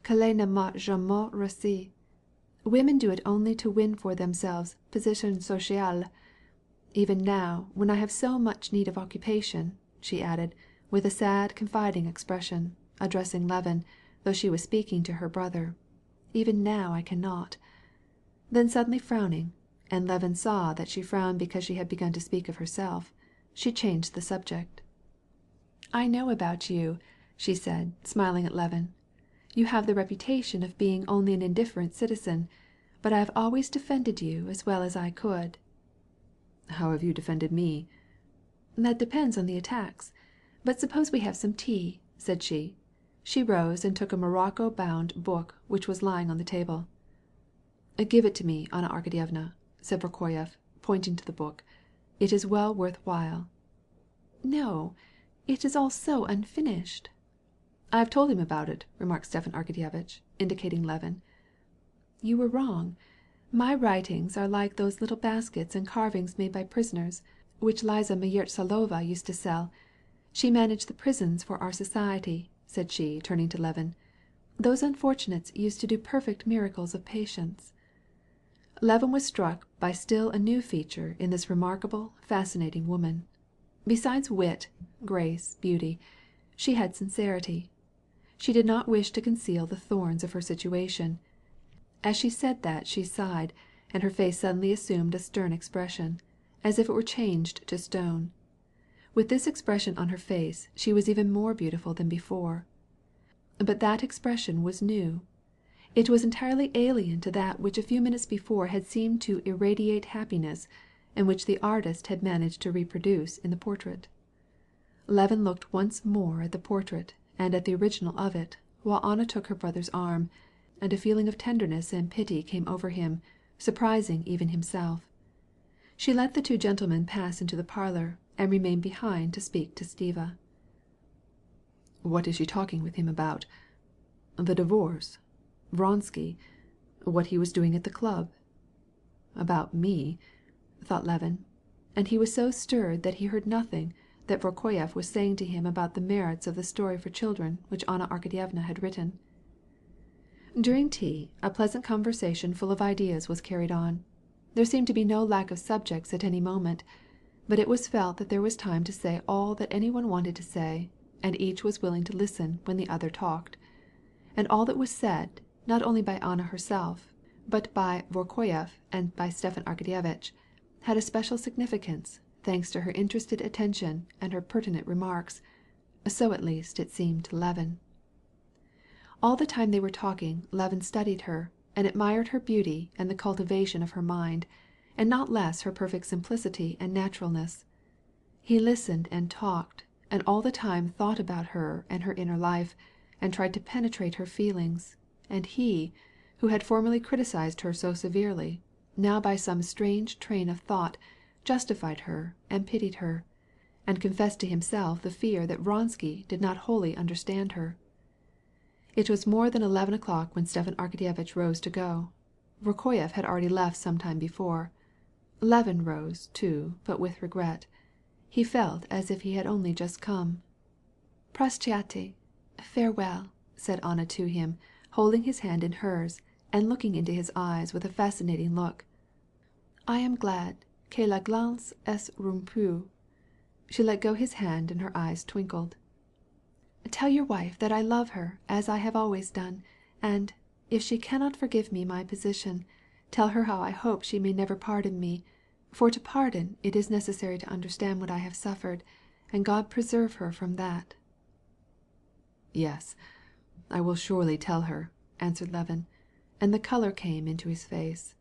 Cela ne m'a jamais réussi. Women do it only to win for themselves position sociale. Even now, when I have so much need of occupation," she added, with a sad, confiding expression, addressing Levin, though she was speaking to her brother, "even now I cannot." Then suddenly frowning, and Levin saw that she frowned because she had begun to speak of herself, she changed the subject. "I know about you," she said, smiling at Levin. "You have the reputation of being only an indifferent citizen, but I have always defended you as well as I could." "How have you defended me?" "That depends on the attacks. But suppose we have some tea," said she. She rose and took a morocco-bound book which was lying on the table. "Give it to me, Anna Arkadyevna," said Vorkoyev, pointing to the book. "It is well worth while." "No, it is all so unfinished." "I have told him about it," remarked Stepan Arkadyevitch, indicating Levin. "You were wrong. My writings are like those little baskets and carvings made by prisoners, which Liza Myertsalova used to sell. She managed the prisons for our society," said she, turning to Levin. "Those unfortunates used to do perfect miracles of patience." Levin was struck by still a new feature in this remarkable, fascinating woman. Besides wit, grace, beauty, she had sincerity. She did not wish to conceal the thorns of her situation. As she said that she sighed, and her face suddenly assumed a stern expression, as if it were changed to stone. With this expression on her face she was even more beautiful than before. But that expression was new. It was entirely alien to that which a few minutes before had seemed to irradiate happiness, and which the artist had managed to reproduce in the portrait. Levin looked once more at the portrait and at the original of it, while Anna took her brother's arm, and a feeling of tenderness and pity came over him, surprising even himself. She let the two gentlemen pass into the parlor, and remained behind to speak to Stiva. "What is she talking with him about? The divorce? Vronsky? What he was doing at the club? About me?" thought Levin, and he was so stirred that he heard nothing that Vorkoyev was saying to him about the merits of the story for children which Anna Arkadyevna had written. During tea, a pleasant conversation full of ideas was carried on. There seemed to be no lack of subjects at any moment, but it was felt that there was time to say all that anyone wanted to say, and each was willing to listen when the other talked. And all that was said, not only by Anna herself, but by Vorkoyev and by Stepan Arkadyevitch, had a special significance, thanks to her interested attention and her pertinent remarks. So at least it seemed to Levin. All the time they were talking, Levin studied her, and admired her beauty and the cultivation of her mind, and not less her perfect simplicity and naturalness. He listened and talked, and all the time thought about her and her inner life, and tried to penetrate her feelings, and he, who had formerly criticized her so severely, now by some strange train of thought justified her and pitied her, and confessed to himself the fear that Vronsky did not wholly understand her. It was more than 11 o'clock when Stepan Arkadyevitch rose to go. Vorkoyev had already left some time before. Levin rose, too, but with regret. He felt as if he had only just come. "Прощайте, farewell," said Anna to him, holding his hand in hers, and looking into his eyes with a fascinating look. "I am glad que la glace est rompue." She let go his hand and her eyes twinkled. "Tell your wife that I love her as I have always done, and, if she cannot forgive me my position, tell her how I hope she may never pardon me, for to pardon it is necessary to understand what I have suffered, and God preserve her from that." "Yes, I will surely tell her," answered Levin, and the color came into his face.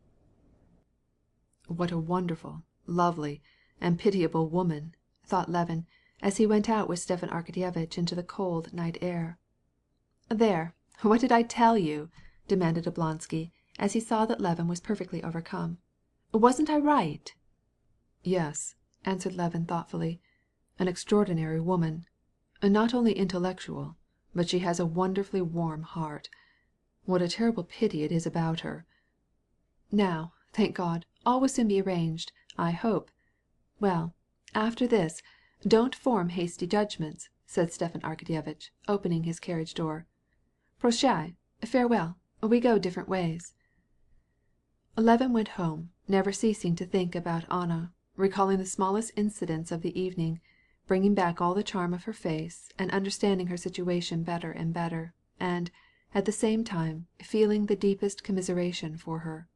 "What a wonderful, lovely, and pitiable woman," thought Levin, as he went out with Stepan Arkadyevitch into the cold night air. "There, what did I tell you?" demanded Oblonsky, as he saw that Levin was perfectly overcome. "Wasn't I right?" "Yes," answered Levin thoughtfully, "an extraordinary woman. Not only intellectual, but she has a wonderfully warm heart. What a terrible pity it is about her." "Now, thank God, all will soon be arranged, I hope. Well, after this, don't form hasty judgments," said Stepan Arkadyevitch, opening his carriage door. "Prощай, farewell, we go different ways." Levin went home, never ceasing to think about Anna, recalling the smallest incidents of the evening, bringing back all the charm of her face, and understanding her situation better and better, and, at the same time, feeling the deepest commiseration for her.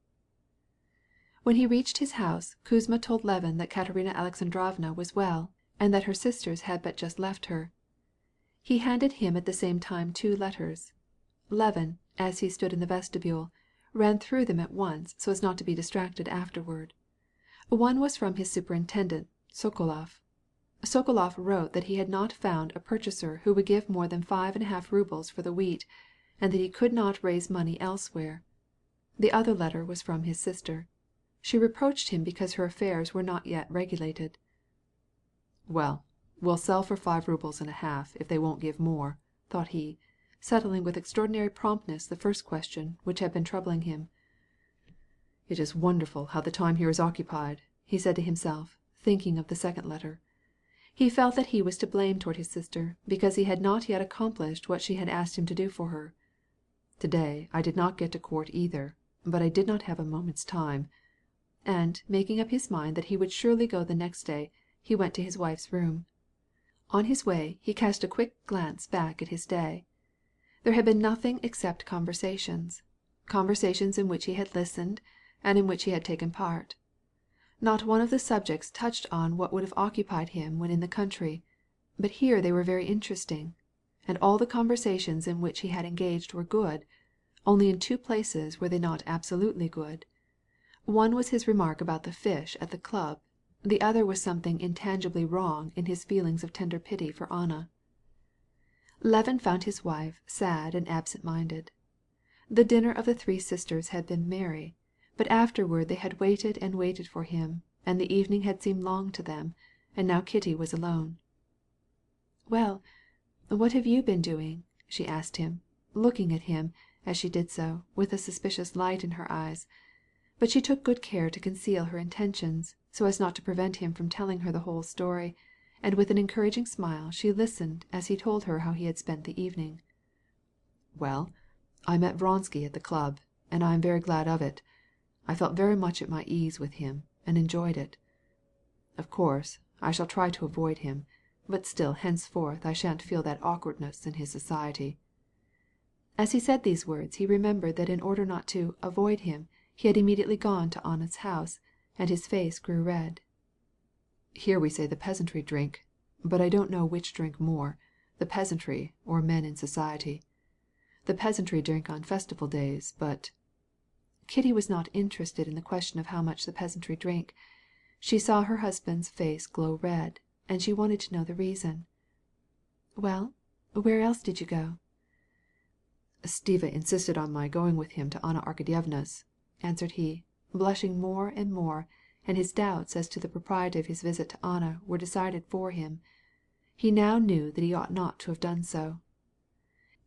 When he reached his house, Kuzma told Levin that Katerina Alexandrovna was well, and that her sisters had but just left her. He handed him at the same time 2 letters. Levin, as he stood in the vestibule, ran through them at once so as not to be distracted afterward. One was from his superintendent, Sokolov. Sokolov wrote that he had not found a purchaser who would give more than 5.5 rubles for the wheat, and that he could not raise money elsewhere. The other letter was from his sister. She reproached him because her affairs were not yet regulated. "Well, we'll sell for 5.5 rubles if they won't give more," thought he, settling with extraordinary promptness the first question which had been troubling him. "It is wonderful how the time here is occupied," he said to himself, thinking of the second letter. He felt that he was to blame toward his sister because he had not yet accomplished what she had asked him to do for her. "Today I did not get to court either, but I did not have a moment's time." And, making up his mind that he would surely go the next day, he went to his wife's room. On his way, he cast a quick glance back at his day. There had been nothing except conversations in which he had listened and in which he had taken part. Not one of the subjects touched on what would have occupied him when in the country, but here they were very interesting, and all the conversations in which he had engaged were good, only in 2 places were they not absolutely good. One was his remark about the fish at the club, the other was something intangibly wrong in his feelings of tender pity for Anna. Levin found his wife sad and absent-minded. The dinner of the 3 sisters had been merry, but afterward they had waited and waited for him, and the evening had seemed long to them, and now Kitty was alone. "Well, what have you been doing?" she asked him, looking at him, as she did so, with a suspicious light in her eyes. But she took good care to conceal her intentions, so as not to prevent him from telling her the whole story, and with an encouraging smile she listened as he told her how he had spent the evening. "Well, I met Vronsky at the club, and I am very glad of it. I felt very much at my ease with him, and enjoyed it. Of course, I shall try to avoid him, but still henceforth I shan't feel that awkwardness in his society." As he said these words he remembered that in order not to avoid him he had immediately gone to Anna's house, and his face grew red. "Here we say the peasantry drink, but I don't know which drink more, the peasantry or men in society. The peasantry drink on festival days, but—" Kitty was not interested in the question of how much the peasantry drank. She saw her husband's face glow red, and she wanted to know the reason. "Well, where else did you go?" "Stiva insisted on my going with him to Anna Arkadyevna's," answered he, blushing more and more, and his doubts as to the propriety of his visit to Anna were decided for him. He now knew that he ought not to have done so.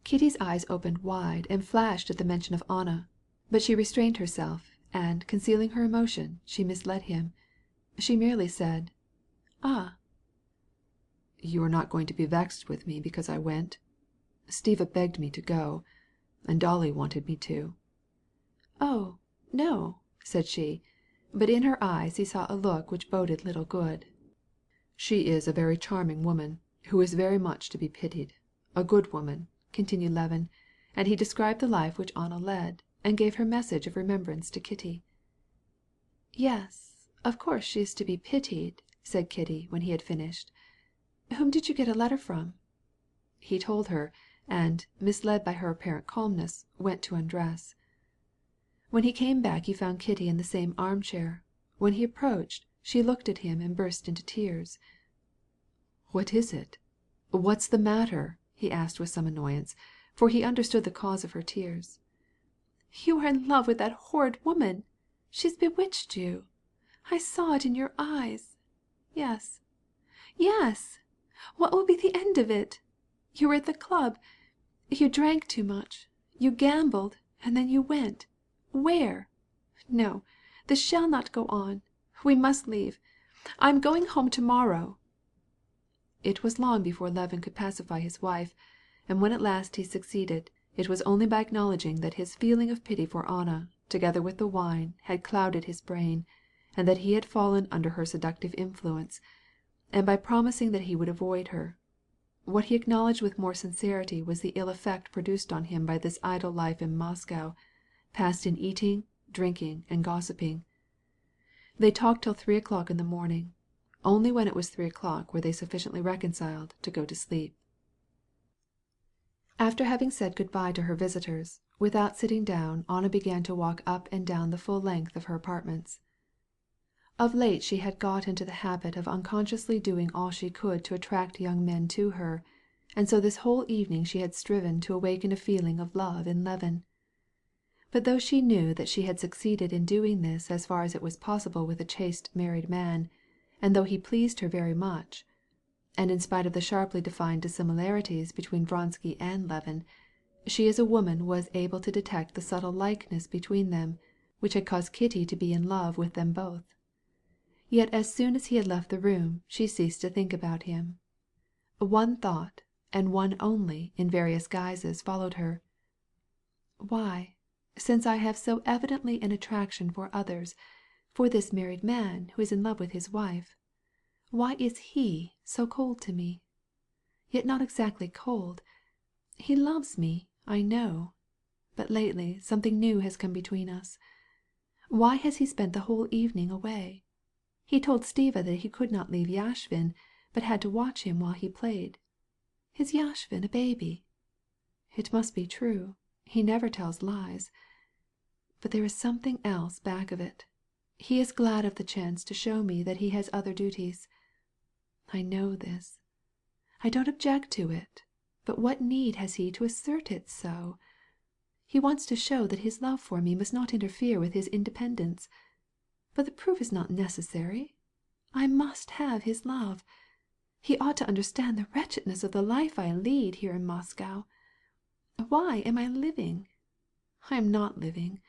Kitty's eyes opened wide and flashed at the mention of Anna, but she restrained herself, and concealing her emotion, she misled him. She merely said, "Ah." "You are not going to be vexed with me because I went? Stiva begged me to go, and Dolly wanted me to." "Oh, no," said she, but in her eyes he saw a look which boded little good. "She is a very charming woman, who is very much to be pitied, a good woman," continued Levin, and he described the life which Anna led, and gave her message of remembrance to Kitty. "Yes, of course she is to be pitied," said Kitty when he had finished. "Whom did you get a letter from?" He told her, and, misled by her apparent calmness, went to undress. When he came back he found Kitty in the same armchair. When he approached, she looked at him and burst into tears. "What is it? What's the matter?" he asked with some annoyance, for he understood the cause of her tears. "You are in love with that horrid woman. She's bewitched you. I saw it in your eyes. Yes, yes. What will be the end of it? You were at the club. You drank too much. You gambled, and then you went. Where? No, this shall not go on. We must leave. I'm going home to-morrow." It was long before Levin could pacify his wife, and when at last he succeeded, it was only by acknowledging that his feeling of pity for Anna, together with the wine, had clouded his brain, and that he had fallen under her seductive influence, and by promising that he would avoid her. What he acknowledged with more sincerity was the ill effect produced on him by this idle life in Moscow, passed in eating, drinking, and gossiping. They talked till 3 o'clock in the morning. Only when it was 3 o'clock were they sufficiently reconciled to go to sleep. After having said good-bye to her visitors, without sitting down, Anna began to walk up and down the full length of her apartments. Of late she had got into the habit of unconsciously doing all she could to attract young men to her, and so this whole evening she had striven to awaken a feeling of love in Levin. But though she knew that she had succeeded in doing this as far as it was possible with a chaste married man, and though he pleased her very much, and in spite of the sharply defined dissimilarities between Vronsky and Levin, she as a woman was able to detect the subtle likeness between them, which had caused Kitty to be in love with them both. Yet as soon as he had left the room she ceased to think about him. One thought, and one only in various guises, followed her. Why, since I have so evidently an attraction for others, for this married man who is in love with his wife, why is he so cold to me? Yet not exactly cold. He loves me, I know. But lately something new has come between us. Why has he spent the whole evening away? He told Stiva that he could not leave Yashvin, but had to watch him while he played. Is Yashvin a baby? It must be true. He never tells lies. But there is something else back of it. He is glad of the chance to show me that he has other duties. I know this. I don't object to it, but what need has he to assert it so? He wants to show that his love for me must not interfere with his independence. But the proof is not necessary. I must have his love. He ought to understand the wretchedness of the life I lead here in Moscow. Why am I living? I am not living,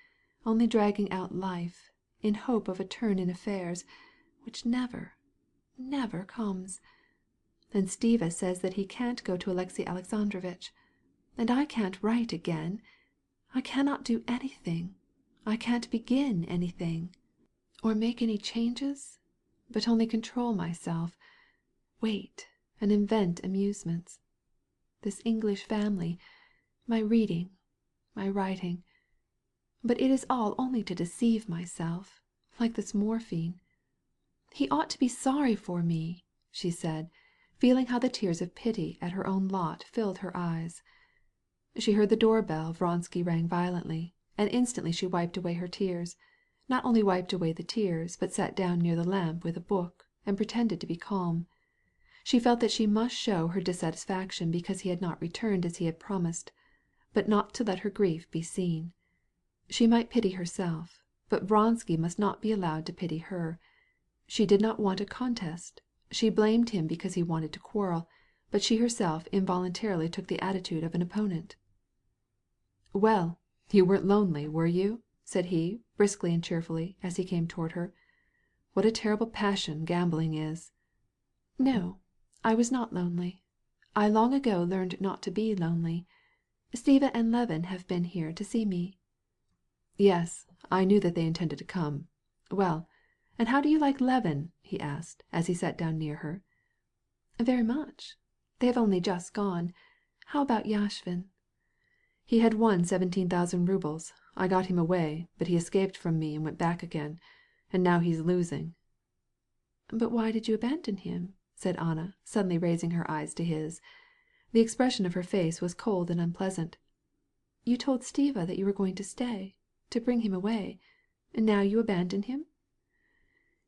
only dragging out life, in hope of a turn in affairs, which never, never comes. And Stiva says that he can't go to Alexey Alexandrovitch. And I can't write again. I cannot do anything. I can't begin anything. Or make any changes, but only control myself, wait and invent amusements. This English family, my reading, my writing. But it is all only to deceive myself, like this morphine. He ought to be sorry for me, she said, feeling how the tears of pity at her own lot filled her eyes. She heard the doorbell. Vronsky rang violently, and instantly she wiped away her tears. Not only wiped away the tears, but sat down near the lamp with a book, and pretended to be calm. She felt that she must show her dissatisfaction because he had not returned as he had promised, but not to let her grief be seen. She might pity herself, but Vronsky must not be allowed to pity her. She did not want a contest. She blamed him because he wanted to quarrel, but she herself involuntarily took the attitude of an opponent. "Well, you weren't lonely, were you?" said he, briskly and cheerfully, as he came toward her. "What a terrible passion gambling is!" "No, I was not lonely. I long ago learned not to be lonely. Stiva and Levin have been here to see me." "Yes, I knew that they intended to come. Well, and how do you like Levin?" he asked, as he sat down near her. "Very much. They have only just gone. How about Yashvin?" "He had won 17,000 rubles. I got him away, but he escaped from me and went back again. And now he's losing." "But why did you abandon him?" said Anna, suddenly raising her eyes to his. The expression of her face was cold and unpleasant. "You told Stiva that you were going to stay, to bring him away. And now you abandon him?"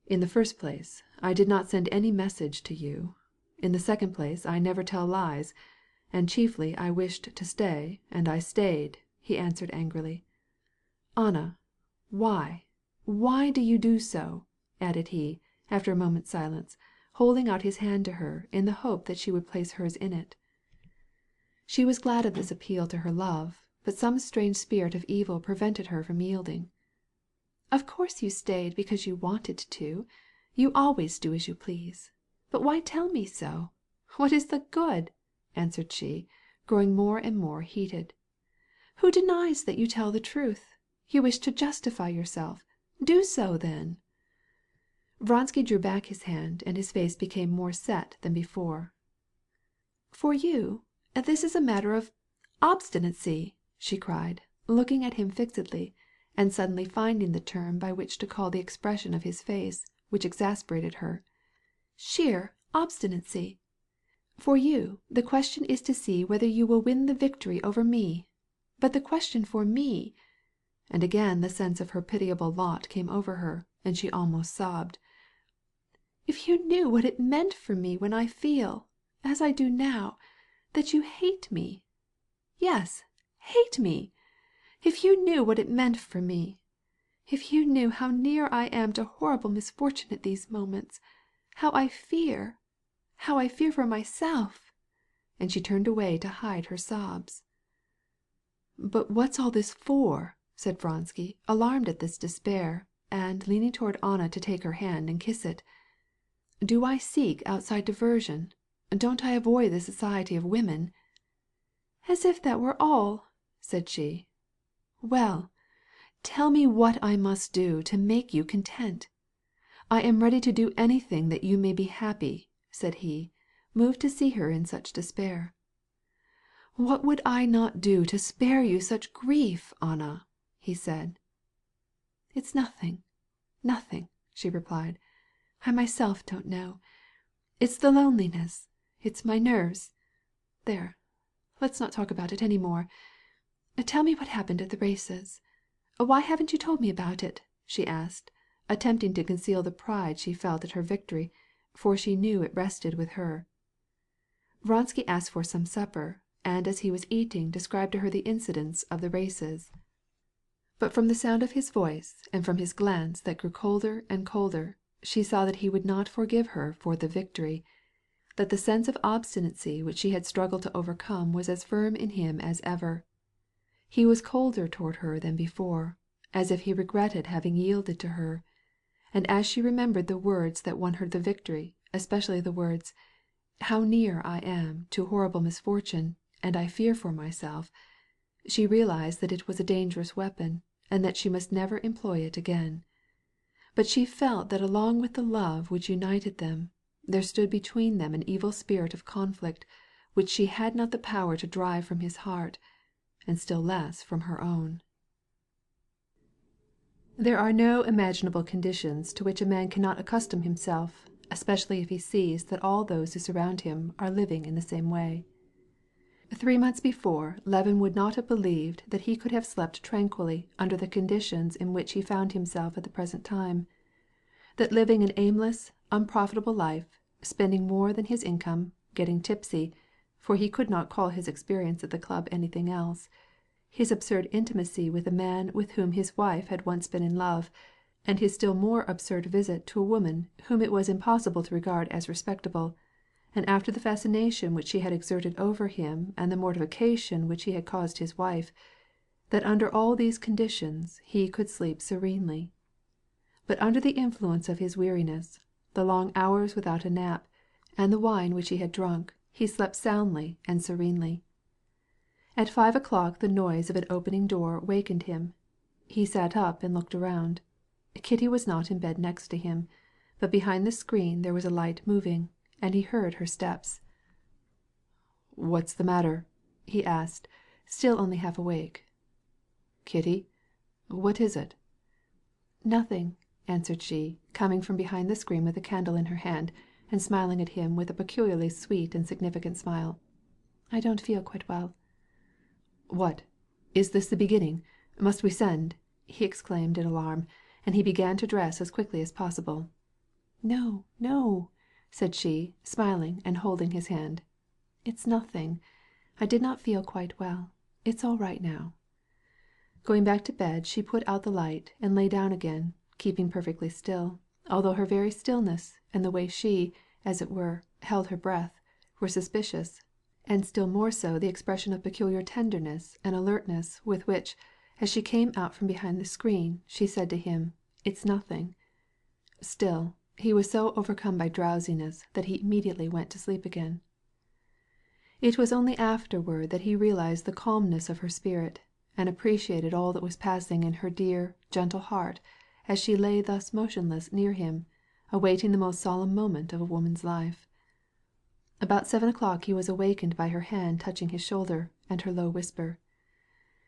"In the first place, I did not send any message to you. In the second place, I never tell lies. And chiefly I wished to stay, and I stayed," he answered angrily. "Anna, why do you do so?" added he, after a moment's silence, holding out his hand to her in the hope that she would place hers in it. She was glad of this appeal to her love, but some strange spirit of evil prevented her from yielding. "Of course you stayed because you wanted to. You always do as you please. But why tell me so? What is the good?" answered she, growing more and more heated. "Who denies that you tell the truth? You wish to justify yourself. Do so then." Vronsky drew back his hand, and his face became more set than before. "For you, this is a matter of obstinacy," she cried, looking at him fixedly, and suddenly finding the term by which to call the expression of his face, which exasperated her. "Sheer obstinacy. For you, the question is to see whether you will win the victory over me. But the question for me—" And again the sense of her pitiable lot came over her, and she almost sobbed. "If you knew what it meant for me when I feel, as I do now, that you hate me. Yes, hate me. If you knew what it meant for me. If you knew how near I am to horrible misfortune at these moments. How I fear for myself." And she turned away to hide her sobs. "But what's all this for?" said Vronsky, alarmed at this despair, and leaning toward Anna to take her hand and kiss it. "Do I seek outside diversion? Don't I avoid the society of women?" "As if that were all," said she. "Well, tell me what I must do to make you content. I am ready to do anything that you may be happy," said he, moved to see her in such despair. "What would I not do to spare you such grief, Anna?" he said. "It's nothing, she replied. "I myself don't know. It's the loneliness. It's my nerves. There, let's not talk about it any more. Tell me what happened at the races. Why haven't you told me about it?" she asked, attempting to conceal the pride she felt at her victory, for she knew it rested with her. Vronsky asked for some supper, and as he was eating described to her the incidents of the races. But from the sound of his voice and from his glance that grew colder and colder, she saw that he would not forgive her for the victory, that the sense of obstinacy which she had struggled to overcome was as firm in him as ever. He was colder toward her than before, as if he regretted having yielded to her. And as she remembered the words that won her the victory, especially the words, "How near I am to horrible misfortune, and I fear for myself," she realized that it was a dangerous weapon, and that she must never employ it again. But she felt that along with the love which united them, there stood between them an evil spirit of conflict which she had not the power to drive from his heart, and still less from her own. There are no imaginable conditions to which a man cannot accustom himself, especially if he sees that all those who surround him are living in the same way. 3 months before, Levin would not have believed that he could have slept tranquilly under the conditions in which he found himself at the present time, that living an aimless, unprofitable life, spending more than his income, getting tipsy, for he could not call his experience at the club anything else, his absurd intimacy with a man with whom his wife had once been in love, and his still more absurd visit to a woman whom it was impossible to regard as respectable, and after the fascination which she had exerted over him and the mortification which he had caused his wife, that under all these conditions he could sleep serenely. But under the influence of his weariness, the long hours without a nap, and the wine which he had drunk, he slept soundly and serenely. At 5 o'clock the noise of an opening door wakened him. He sat up and looked around. Kitty was not in bed next to him, but behind the screen there was a light moving, and he heard her steps. "What's the matter?" he asked, still only half awake. "Kitty? What is it?" "Nothing," answered she, coming from behind the screen with a candle in her hand, and smiling at him with a peculiarly sweet and significant smile. "I don't feel quite well." "What? Is this the beginning? Must we send?" he exclaimed in alarm, and he began to dress as quickly as possible. "No, no," said she, smiling and holding his hand. "It's nothing. I did not feel quite well. It's all right now." Going back to bed, she put out the light and lay down again, keeping perfectly still, although her very stillness and the way she, as it were, held her breath, were suspicious, and still more so the expression of peculiar tenderness and alertness with which, as she came out from behind the screen, she said to him, "It's nothing." Still, he was so overcome by drowsiness that he immediately went to sleep again. It was only afterward that he realized the calmness of her spirit, and appreciated all that was passing in her dear, gentle heart as she lay thus motionless near him, awaiting the most solemn moment of a woman's life. About 7 o'clock he was awakened by her hand touching his shoulder and her low whisper.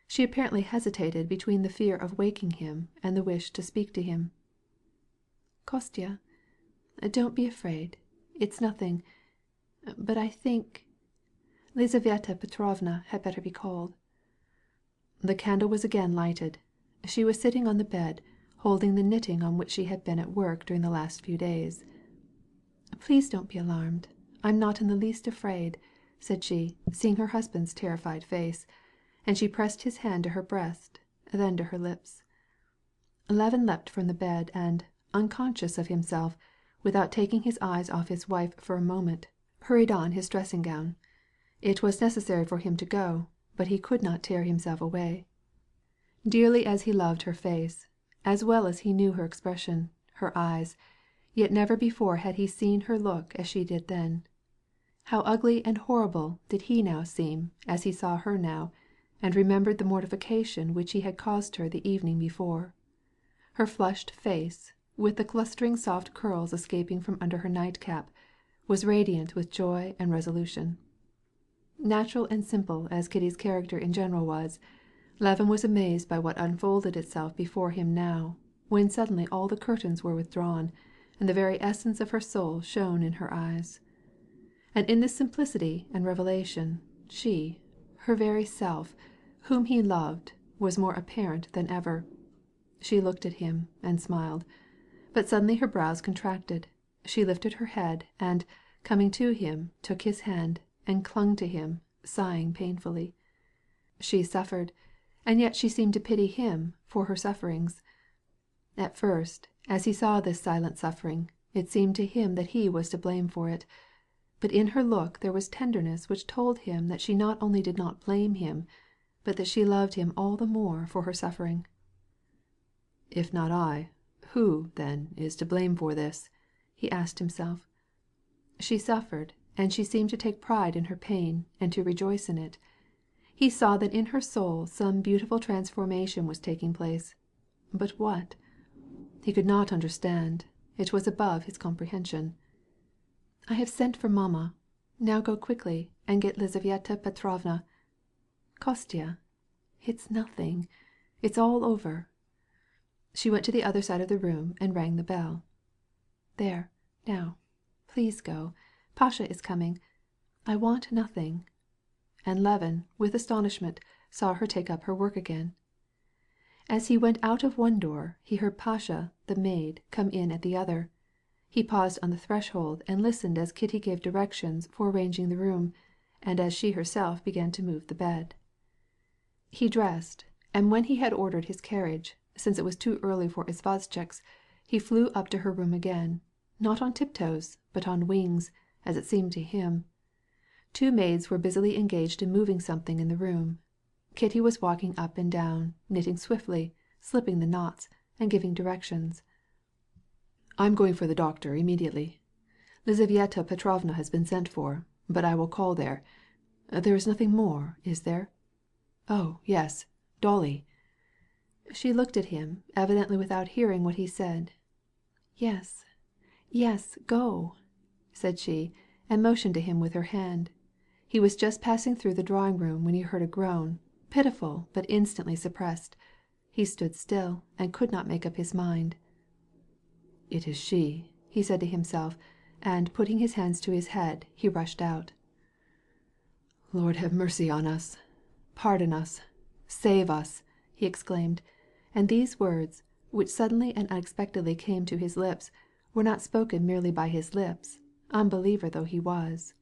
She apparently hesitated between the fear of waking him and the wish to speak to him. "Kostya, don't be afraid. It's nothing. But I think Lizaveta Petrovna had better be called." The candle was again lighted. She was sitting on the bed, holding the knitting on which she had been at work during the last few days. "Please don't be alarmed. I'm not in the least afraid," said she, seeing her husband's terrified face, and she pressed his hand to her breast, then to her lips. Levin leapt from the bed and, unconscious of himself, without taking his eyes off his wife for a moment, hurried on his dressing gown. It was necessary for him to go, but he could not tear himself away. Dearly as he loved her face, as well as he knew her expression, her eyes, yet never before had he seen her look as she did then. How ugly and horrible did he now seem as he saw her now, and remembered the mortification which he had caused her the evening before. Her flushed face, with the clustering soft curls escaping from under her nightcap, was radiant with joy and resolution. Natural and simple as Kitty's character in general was, Levin was amazed by what unfolded itself before him now, when suddenly all the curtains were withdrawn, and the very essence of her soul shone in her eyes. And in this simplicity and revelation, she, her very self, whom he loved, was more apparent than ever. She looked at him and smiled. But suddenly her brows contracted. She lifted her head, and, coming to him, took his hand, and clung to him, sighing painfully. She suffered, and yet she seemed to pity him for her sufferings. At first, as he saw this silent suffering, it seemed to him that he was to blame for it. But in her look there was tenderness which told him that she not only did not blame him, but that she loved him all the more for her suffering. "If not I, who, then, is to blame for this?" he asked himself. She suffered, and she seemed to take pride in her pain, and to rejoice in it. He saw that in her soul some beautiful transformation was taking place. But what? He could not understand. It was above his comprehension. "I have sent for mamma. Now go quickly and get Lizaveta Petrovna." "Kostya, it's nothing. It's all over." She went to the other side of the room and rang the bell. "There, now, please go. Pasha is coming. I want nothing." And Levin, with astonishment, saw her take up her work again. As he went out of one door, he heard Pasha, the maid, come in at the other. He paused on the threshold and listened as Kitty gave directions for arranging the room, and as she herself began to move the bed. He dressed, and when he had ordered his carriage, since it was too early for isvostchiks, he flew up to her room again, not on tiptoes, but on wings, as it seemed to him. 2 maids were busily engaged in moving something in the room. Kitty was walking up and down, knitting swiftly, slipping the knots, and giving directions. "I'm going for the doctor immediately. Lizaveta Petrovna has been sent for, but I will call there. There is nothing more, is there? Oh, yes, Dolly." She looked at him, evidently without hearing what he said. "Yes, yes, go," said she, and motioned to him with her hand. He was just passing through the drawing room when he heard a groan, pitiful but instantly suppressed. He stood still and could not make up his mind. "It is she," he said to himself, and putting his hands to his head, he rushed out. "Lord have mercy on us, pardon us, save us," he exclaimed, and these words, which suddenly and unexpectedly came to his lips, were not spoken merely by his lips, unbeliever though he was.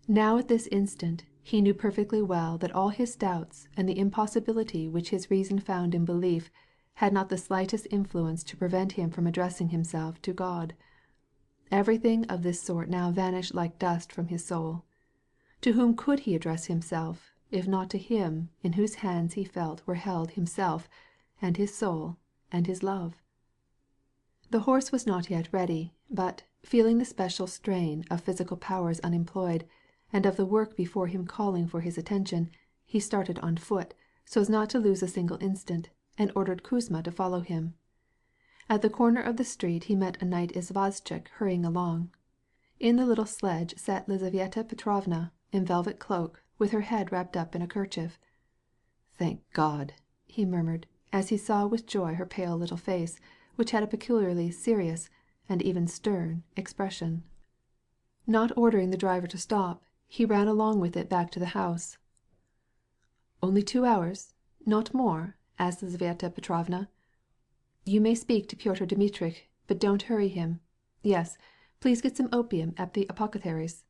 Now at this instant he knew perfectly well that all his doubts and the impossibility which his reason found in belief had not the slightest influence to prevent him from addressing himself to God. Everything of this sort now vanished like dust from his soul. To whom could he address himself, if not to him in whose hands he felt were held himself, and his soul, and his love? The horse was not yet ready, but, feeling the special strain of physical powers unemployed, and of the work before him calling for his attention, he started on foot, so as not to lose a single instant, and ordered Kuzma to follow him. At the corner of the street he met a night isvostchik hurrying along. In the little sledge sat Lizaveta Petrovna, in velvet cloak, with her head wrapped up in a kerchief. "Thank God," he murmured, as he saw with joy her pale little face, which had a peculiarly serious, and even stern, expression. Not ordering the driver to stop, he ran along with it back to the house. "Only 2 hours? Not more?" asked Lizaveta Petrovna. "You may speak to Pyotr Dmitrich, but don't hurry him. Yes, please get some opium at the apothecary's."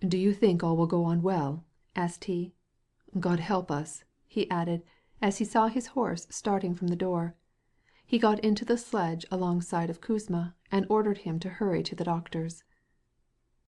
"Do you think all will go on well?" asked he. "God help us," he added, as he saw his horse starting from the door. He got into the sledge alongside of Kuzma and ordered him to hurry to the doctor's.